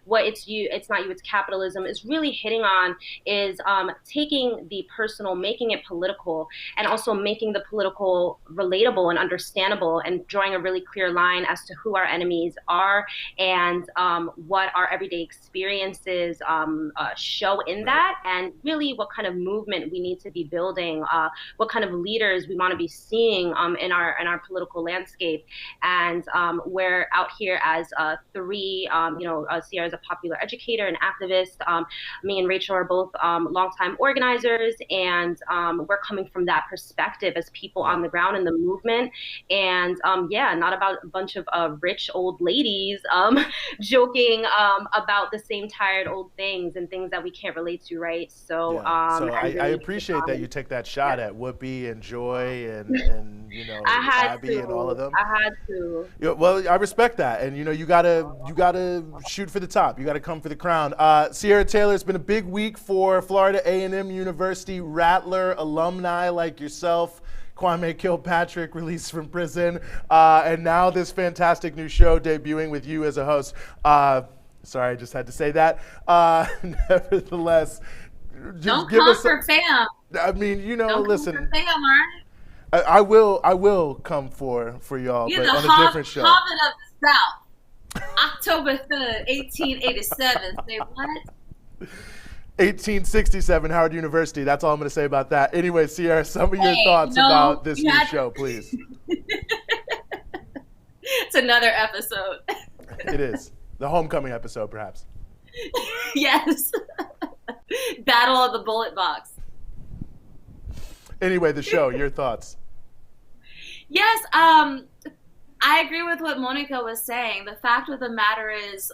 what it's not you, it's capitalism is really hitting on is taking the personal, making it political, and also making the political relatable and understandable, and drawing a really clear line as to who our enemies are, and what our everyday experiences show in that, and really what kind of movement we need to be building, what kind of leaders we want to be seeing in our political landscape. And we're out here as three, Sierra is a popular educator and activist. Me and Rachel are both longtime organizers, and we're coming from that perspective as people on the ground in the movement. And not about a bunch of rich old ladies joking about the same tired old things and things that we can't relate to, right? So, I appreciate that you took that shot at Whoopi and Joy and Abby and all of them. I had to. Yeah, well, I respect that, and you gotta shoot for the top. You gotta come for the crown. Sierra Taylor, it's been a big week for Florida A&M University Rattler alumni like yourself. Kwame Kilpatrick released from prison, and now this fantastic new show debuting with you as a host. Sorry, I just had to say that. Nevertheless, just don't give come us for fam. I mean, Don't listen. come for fam, all right? I will come for y'all, You're but the on a different show. Hobbit of the South. October 3rd, 1887. Say what? 1867, Howard University. That's all I'm going to say about that. Anyway, Sierra, some of your thoughts about this new show, please. It's another episode. It is. The homecoming episode, perhaps. Yes. Battle of the Bullet Box. Anyway, the show, your thoughts. Yes, I agree with what Monica was saying. The fact of the matter is,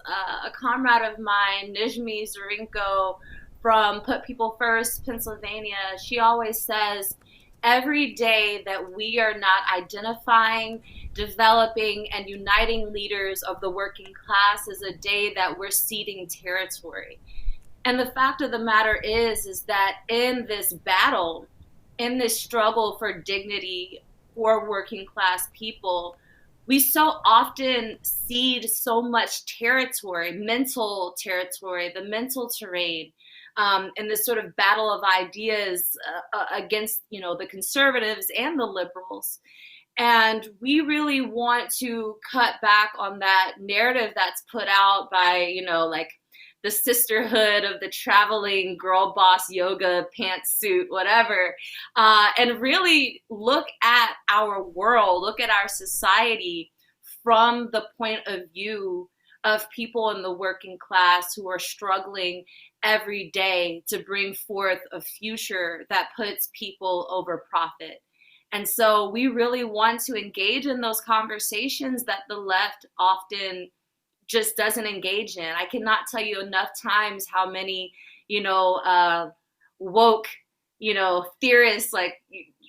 a comrade of mine, Nijmi Zorinko from Put People First, Pennsylvania, she always says, every day that we are not identifying, developing, and uniting leaders of the working class is a day that we're ceding territory. And the fact of the matter is that in this battle, in this struggle for dignity for working class people, we so often cede so much territory, mental territory, the mental terrain, in this sort of battle of ideas against, the conservatives and the liberals. And we really want to cut back on that narrative that's put out by, the sisterhood of the traveling girl boss yoga pantsuit, whatever, and really look at our world, look at our society from the point of view of people in the working class who are struggling every day to bring forth a future that puts people over profit. And so we really want to engage in those conversations that the left often just doesn't engage in. I cannot tell you enough times how many, woke, theorists, like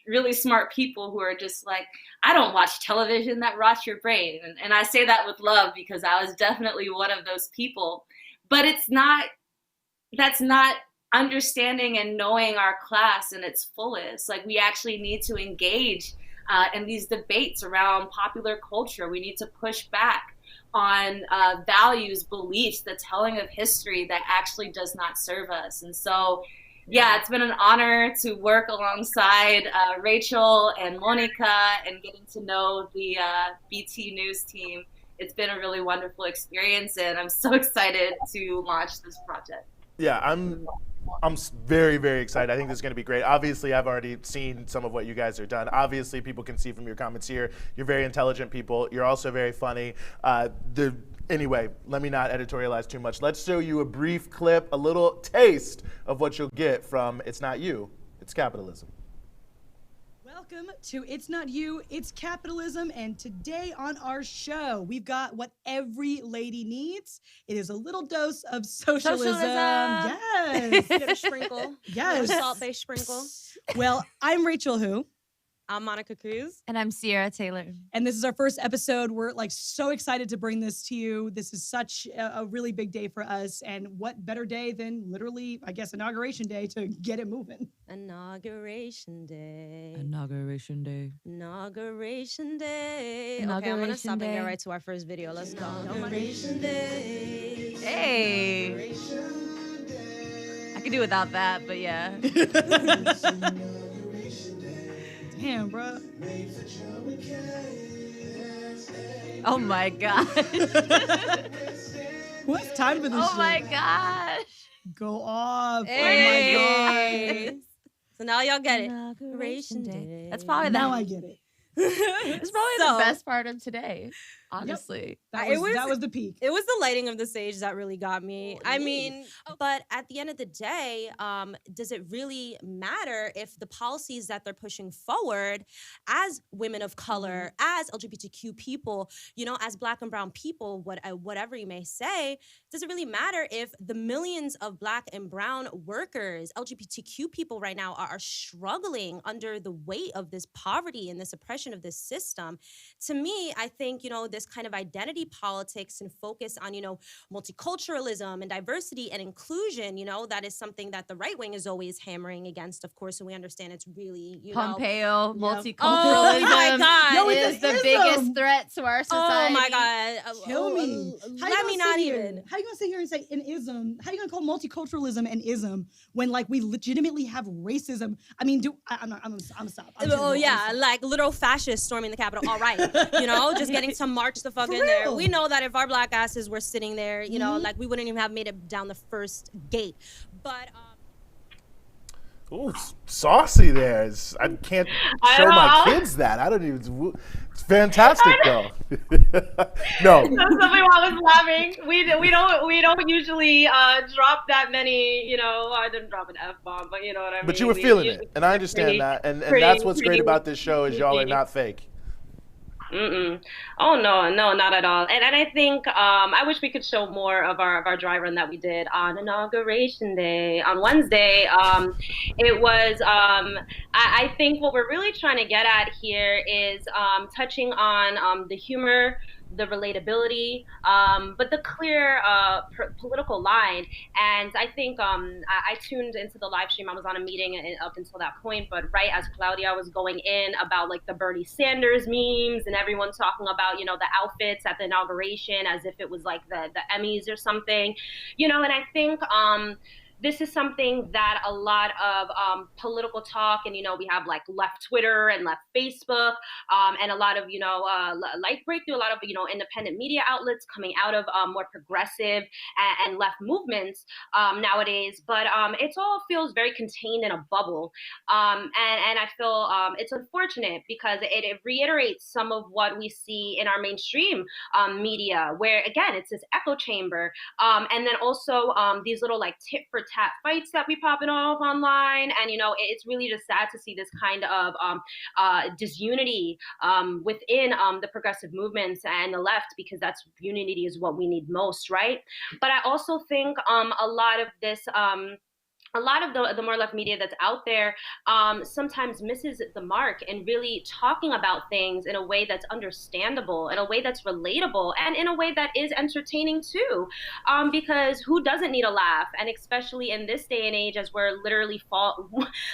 really smart people who are just like, I don't watch television, that rots your brain. And I say that with love because I was definitely one of those people. But that's not understanding and knowing our class in its fullest. Like, we actually need to engage in these debates around popular culture. We need to push back on values, beliefs, the telling of history that actually does not serve us. And so, yeah, it's been an honor to work alongside Rachel and Monica and getting to know the BT News team. It's been a really wonderful experience, and I'm so excited to launch this project. Yeah, I'm very, very excited. I think this is going to be great. Obviously, I've already seen some of what you guys are done. Obviously, people can see from your comments here, you're very intelligent people. You're also very funny. Anyway, let me not editorialize too much. Let's show you a brief clip, a little taste of what you'll get from It's Not You, It's Capitalism. Welcome to It's Not You, It's Capitalism, and today on our show, we've got what every lady needs. It is a little dose of socialism. Yes. Bit of sprinkle. Yes. Salt-based sprinkle. Well, I'm Rachel Who. I'm Monica Cruz. And I'm Sierra Taylor. And this is our first episode. We're like so excited to bring this to you. This is such a really big day for us. And what better day than literally, I guess, Inauguration Day to get it moving. Inauguration Day. Inauguration Day. Inauguration Day. Okay, I'm Inauguration going to stop and Day. get right to our first video. Let's go. Inauguration Day. Hey. I could do without that, but yeah. Damn, bro. Oh my gosh. What's time for this Oh shit? my gosh. Go off. Hey. Oh my God. So now y'all get it. Inauguration Day. That's probably Now I get it. It's probably So- the best part of today, honestly. That It was, that was the peak. It was the lighting of the stage that really got me. I mean, but at the end of the day, does it really matter if the policies that they're pushing forward as women of color, as LGBTQ people, you know, as Black and brown people, whatever you may say, does it really matter if the millions of Black and brown workers, LGBTQ people right now are struggling under the weight of this poverty and this oppression of this system? To me, I think, you know, this kind of identity politics and focus on, you know, multiculturalism and diversity and inclusion, you know, that is something that the right wing is always hammering against, of course, and we understand it's really, you Pompeo, know. multiculturalism Oh my God. Yo, is the biggest threat to our society. Oh my God. Kill me. Let me not even. How you gonna sit here and say an ism? How you gonna call multiculturalism an ism when like we legitimately have racism? I mean, I'm stop. Oh yeah, like literal fascists storming the Capitol. All right, you know, just getting to march the fuck For in there. real. We know that if our Black asses were sitting there, you know, like we wouldn't even have made it down the first gate. But Ooh, saucy there. I can't show my know. kids that. I don't even. It's fantastic though. No. That's something I was laughing. We don't usually drop that many. You know, I didn't drop an F-bomb, but you know what I mean. But you were We feeling usually it, and I understand pretty- that, and pretty- that's what's great pretty- about this show is y'all are pretty- not fake. Mm-mm. Oh no, not at all. And I think I wish we could show more of our dry run that we did on Inauguration Day on Wednesday. It was I think what we're really trying to get at here is touching on the humor, the relatability, but the clear political line. And I think I tuned into the live stream. I was on a meeting up until that point, but right as Claudia was going in about like the Bernie Sanders memes and everyone talking about, you know, the outfits at the inauguration as if it was like the Emmys or something, you know, and I think this is something that a lot of political talk, and, you know, we have like left Twitter and left Facebook, and a lot of, you know, like Breakthrough, a lot of, you know, independent media outlets coming out of more progressive and left movements nowadays. But it all feels very contained in a bubble. And I feel it's unfortunate because it reiterates some of what we see in our mainstream media, where, again, it's this echo chamber. And then also these little like tit for tat fights that we popping off online. And, you know, it's really just sad to see this kind of disunity within the progressive movements and the left, because that's unity is what we need most, right? But I also think a lot of this a lot of the more left media that's out there sometimes misses the mark in really talking about things in a way that's understandable, in a way that's relatable, and in a way that is entertaining too. Because who doesn't need a laugh? And especially in this day and age, as we're literally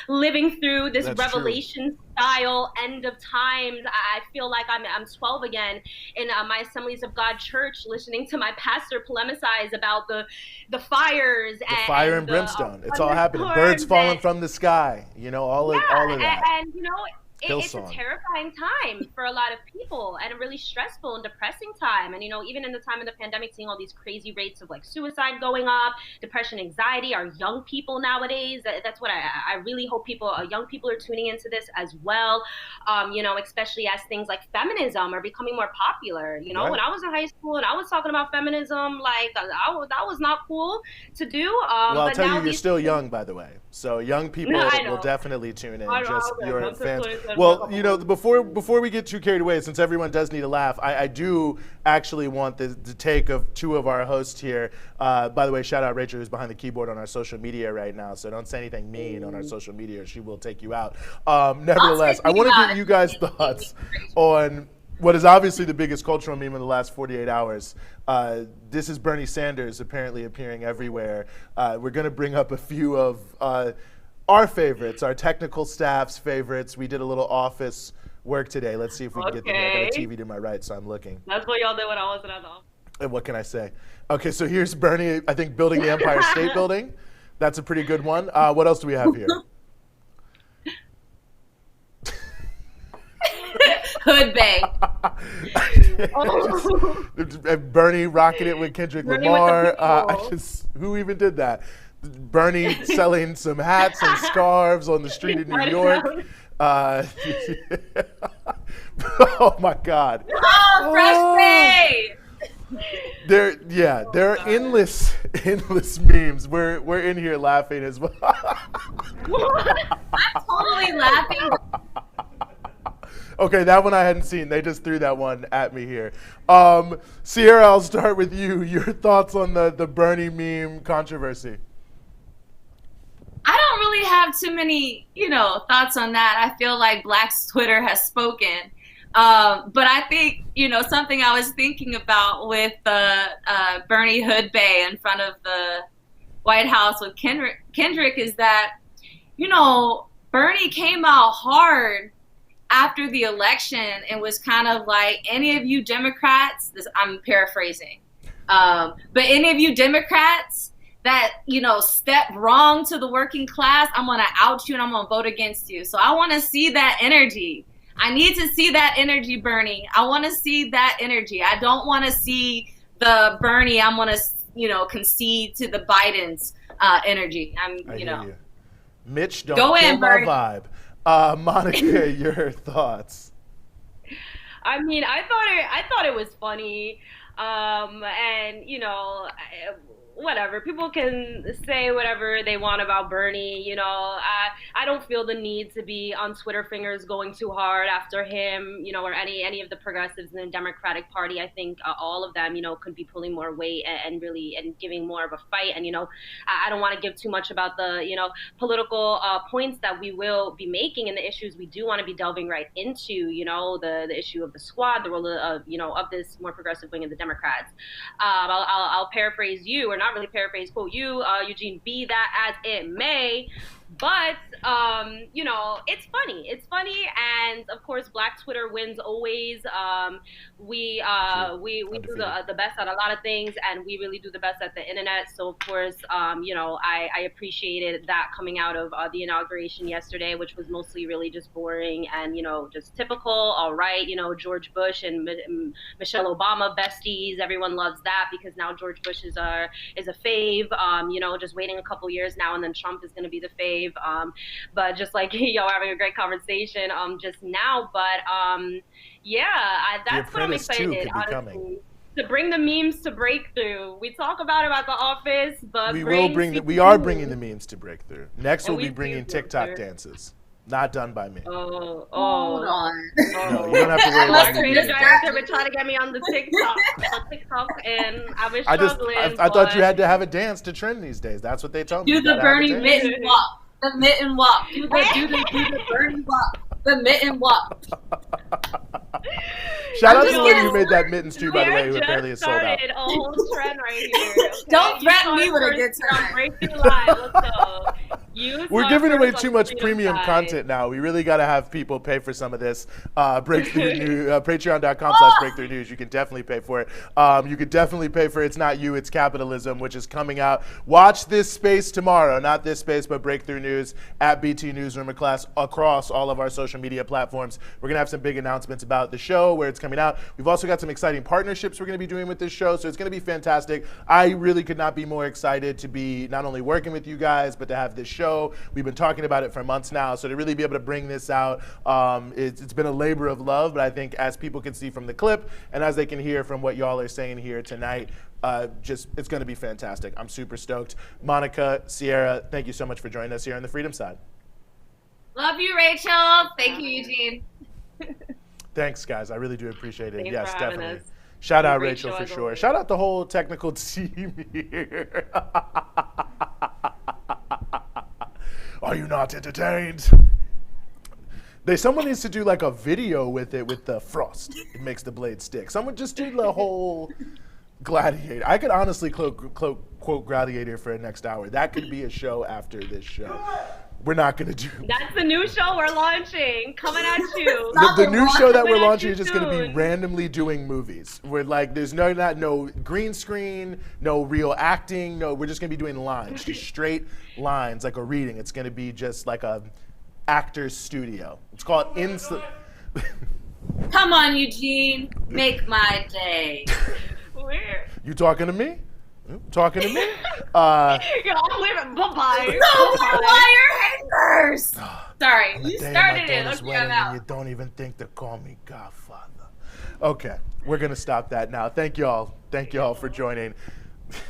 living through this That's revelation style end of times, I feel like I'm 12 again in my Assemblies of God church, listening to my pastor polemicize about the fires, The fire and brimstone. It's all happening. Birds falling from the sky. You know, all of that. And you know, it's a terrifying time for a lot of people, and a really stressful and depressing time. And, you know, even in the time of the pandemic, seeing all these crazy rates of like suicide going up, depression, anxiety, our young people nowadays, that's what I really hope young people are tuning into this as well. You know, especially as things like feminism are becoming more popular. You know, Right. when I was in high school and I was talking about feminism, like that was not cool to do. Well, I'll but tell now you, you're these still young, by the way. So young people I know. will definitely tune in. I know, Just okay, your I'm fans. 27. Well, you know, before we get too carried away, since everyone does need a laugh, I do actually want the take of two of our hosts here. By the way, shout out Rachel, who's behind the keyboard on our social media right now. So don't say anything mean on our social media, or she will take you out. Nevertheless, I want to get you guys' thoughts on what is obviously the biggest cultural meme in the last 48 hours. This is Bernie Sanders apparently appearing everywhere. We're going to bring up a few of our favorites, our technical staff's favorites. We did a little office work today. Let's see if we can get them. I got a TV to my right, so I'm looking. That's what y'all did when I wasn't at the office. And what can I say? Okay, so here's Bernie, I think, building the Empire State Building. That's a pretty good one. What else do we have here? Hood Bay. Bernie rocking it with Kendrick Lamar. Who even did that? Bernie selling some hats and scarves on the street in New York. Oh my God. Oh, fresh Bay. There are endless memes. We're in here laughing as well. I'm totally laughing. Okay, that one I hadn't seen. They just threw that one at me here. Sierra, I'll start with you. Your thoughts on the Bernie meme controversy? I don't really have too many, thoughts on that. I feel like Black's Twitter has spoken. But I think, something I was thinking about with Bernie Hood Bay in front of the White House with Kendrick is that, Bernie came out hard after the election and was kind of like, any of you Democrats, I'm paraphrasing, but any of you Democrats that, step wrong to the working class, I'm going to out you and I'm going to vote against you. So I want to see that energy. I need to see that energy, Bernie. I want to see that energy. I don't want to see the Bernie, I'm going to, concede to the Biden's energy. I hear you. Mitch, don't kill my vibe. Monica, your thoughts? I mean, I thought it was funny, and whatever. People can say whatever they want about Bernie. I don't feel the need to be on Twitter fingers going too hard after him, or any of the progressives in the Democratic Party. I think all of them, could be pulling more weight and really giving more of a fight. And, I don't want to give too much about the, political points that we will be making and the issues we do want to be delving right into, the issue of the squad, the role of, of this more progressive wing of the Democrats. I'll paraphrase you, or not really paraphrase, quote you, Eugene, be that as it may, but it's funny. It's funny, and of course, Black Twitter wins always. We do the best at a lot of things, and we really do the best at the internet. So of course, I appreciated that coming out of the inauguration yesterday, which was mostly really just boring and just typical. All right, George Bush and Michelle Obama besties. Everyone loves that because now George Bush is a fave. Just waiting a couple years now, and then Trump is going to be the fave. But just like y'all are having a great conversation just now, but that's what I'm excited, honestly, to bring the memes to Breakthrough. We talk about it at the office, but we are bringing the memes to Breakthrough. Next, we'll be bringing TikTok dances. Not done by me. Hold on. No, you don't have to worry about me. The director been trying to get me on the TikTok, and I was struggling. I thought you had to have a dance to trend these days. That's what they told me. Do the Bernie mitten walk. The mitten walk. Do the Bernie walk. The mitten walk. Shout out to the lady who made that mittens too, by the way, who apparently is sold out. A whole trend right here. Okay? Don't threaten me with a good time. Breakthrough Live. Let's go. We're giving away too much premium content now. We really got to have people pay for some of this. Breakthrough News, Patreon.com/Breakthrough News. You can definitely pay for it. You could definitely pay for It's Not You, It's Capitalism, which is coming out. Watch this space tomorrow. Not this space, but Breakthrough News at BT Newsroom across all of our social media platforms. We're going to have some big announcements about the show, where it's coming out. We've also got some exciting partnerships we're going to be doing with this show, so it's going to be fantastic. I really could not be more excited to be not only working with you guys, but to have this show. We've been talking about it for months now, so to really be able to bring this out, it's been a labor of love, but I think as people can see from the clip and as they can hear from what y'all are saying here tonight, it's going to be fantastic. I'm super stoked. Monica, Sierra, thank you so much for joining us here on the Freedom Side. Love you, Rachel. Thank you, Eugene. Thanks, guys. I really do appreciate it. Thanks Yes, for having definitely. us. Shout out Great Rachel show for as sure. always. Shout out the whole technical team here. Are you not entertained? Someone needs to do like a video with it with the frost. It makes the blade stick. Someone just do the whole Gladiator. I could honestly quote Gladiator for the next hour. That could be a show after this show. We're not going to do That's the new show we're launching. Coming at you. the new show that we're Coming at launching you is just going to be soon. randomly doing movies. We're like, there's no green screen, no real acting. No, we're just going to be doing lines, just straight lines, like a reading. It's going to be just like a actor's studio. It's called Come on, Eugene. Make my day. Where? You talking to me? Talking to me? I'm leaving. Bye-bye. No, liar haters. Sorry, On the you day of started my it. daughter's Okay, I'm wedding, out. and you don't even think to call me Godfather. Okay, we're going to stop that now. Thank y'all. Thank y'all for joining.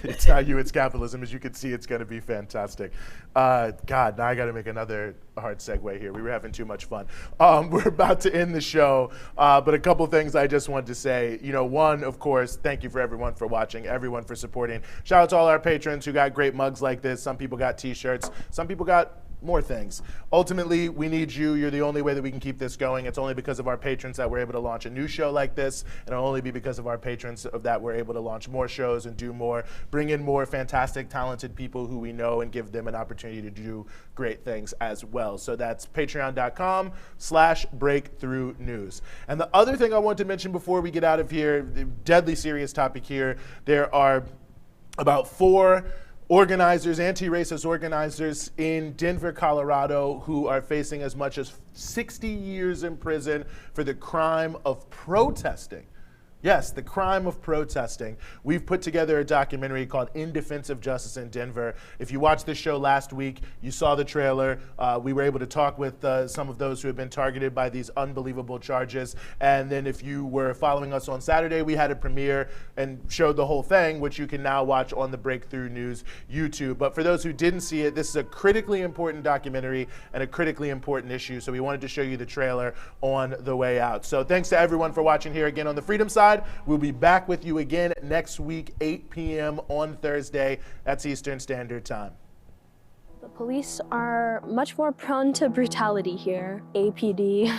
It's not you, it's capitalism. As you can see, it's going to be fantastic. God, now I got to make another hard segue here. We were having too much fun. We're about to end the show, but a couple things I just wanted to say. One, of course, thank you for everyone for watching, everyone for supporting. Shout out to all our patrons who got great mugs like this. Some people got T-shirts. Some people got more things. Ultimately, we need you. You're the only way that we can keep this going. It's only because of our patrons that we're able to launch a new show like this, and it'll only be because of our patrons that we're able to launch more shows and do more, bring in more fantastic, talented people who we know and give them an opportunity to do great things as well. So that's patreon.com/breakthrough news. And the other thing I want to mention before we get out of here, the deadly serious topic here, there are about 4 organizers, anti-racist organizers in Denver, Colorado, who are facing as much as 60 years in prison for the crime of protesting. Yes, the crime of protesting. We've put together a documentary called In Defense of Justice in Denver. If you watched this show last week, you saw the trailer. We were able to talk with some of those who have been targeted by these unbelievable charges. And then if you were following us on Saturday, we had a premiere and showed the whole thing, which you can now watch on the Breakthrough News YouTube. But for those who didn't see it, this is a critically important documentary and a critically important issue. So we wanted to show you the trailer on the way out. So thanks to everyone for watching here again on the Freedom Side. We'll be back with you again next week, 8 p.m. on Thursday. That's Eastern Standard Time. The police are much more prone to brutality here. APD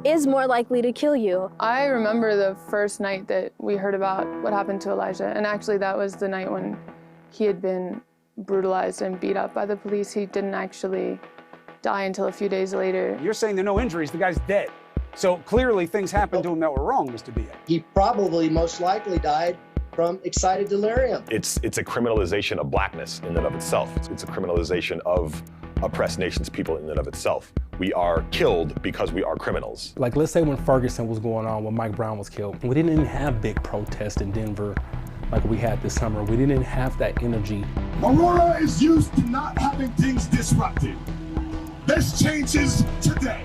is more likely to kill you. I remember the first night that we heard about what happened to Elijah, and actually that was the night when he had been brutalized and beat up by the police. He didn't actually die until a few days later. You're saying there are no injuries, the guy's dead. So clearly things happened to him that were wrong, Mr. B.A. He probably most likely died from excited delirium. It's a criminalization of blackness in and of itself. It's a criminalization of oppressed nations, people in and of itself. We are killed because we are criminals. Like, let's say when Ferguson was going on, when Mike Brown was killed, we didn't have big protests in Denver like we had this summer. We didn't have that energy. Aurora is used to not having things disrupted. This changes today.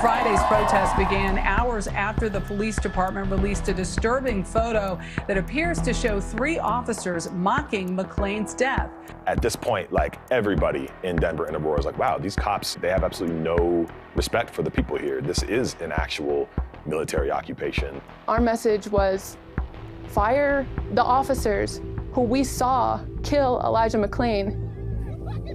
Friday's protest began hours after the police department released a disturbing photo that appears to show 3 officers mocking McClain's death. At this point, like, everybody in Denver and Aurora is like, wow, these cops, they have absolutely no respect for the people here. This is an actual military occupation. Our message was fire the officers who we saw kill Elijah McClain.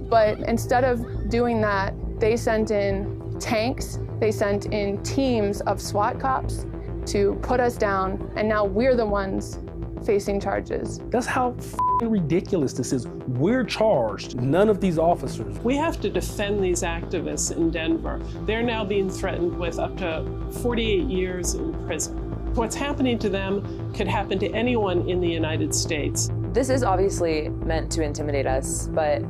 But instead of doing that, they sent in tanks, they sent in teams of SWAT cops to put us down, and now we're the ones facing charges. That's how ridiculous this is. We're charged, none of these officers. We have to defend these activists in Denver. They're now being threatened with up to 48 years in prison. What's happening to them could happen to anyone in the United States. This is obviously meant to intimidate us, but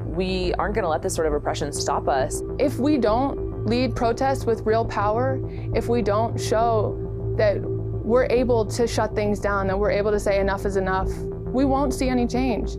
we aren't going to let this sort of repression stop us. If we don't lead protests with real power, if we don't show that we're able to shut things down, that we're able to say enough is enough, we won't see any change.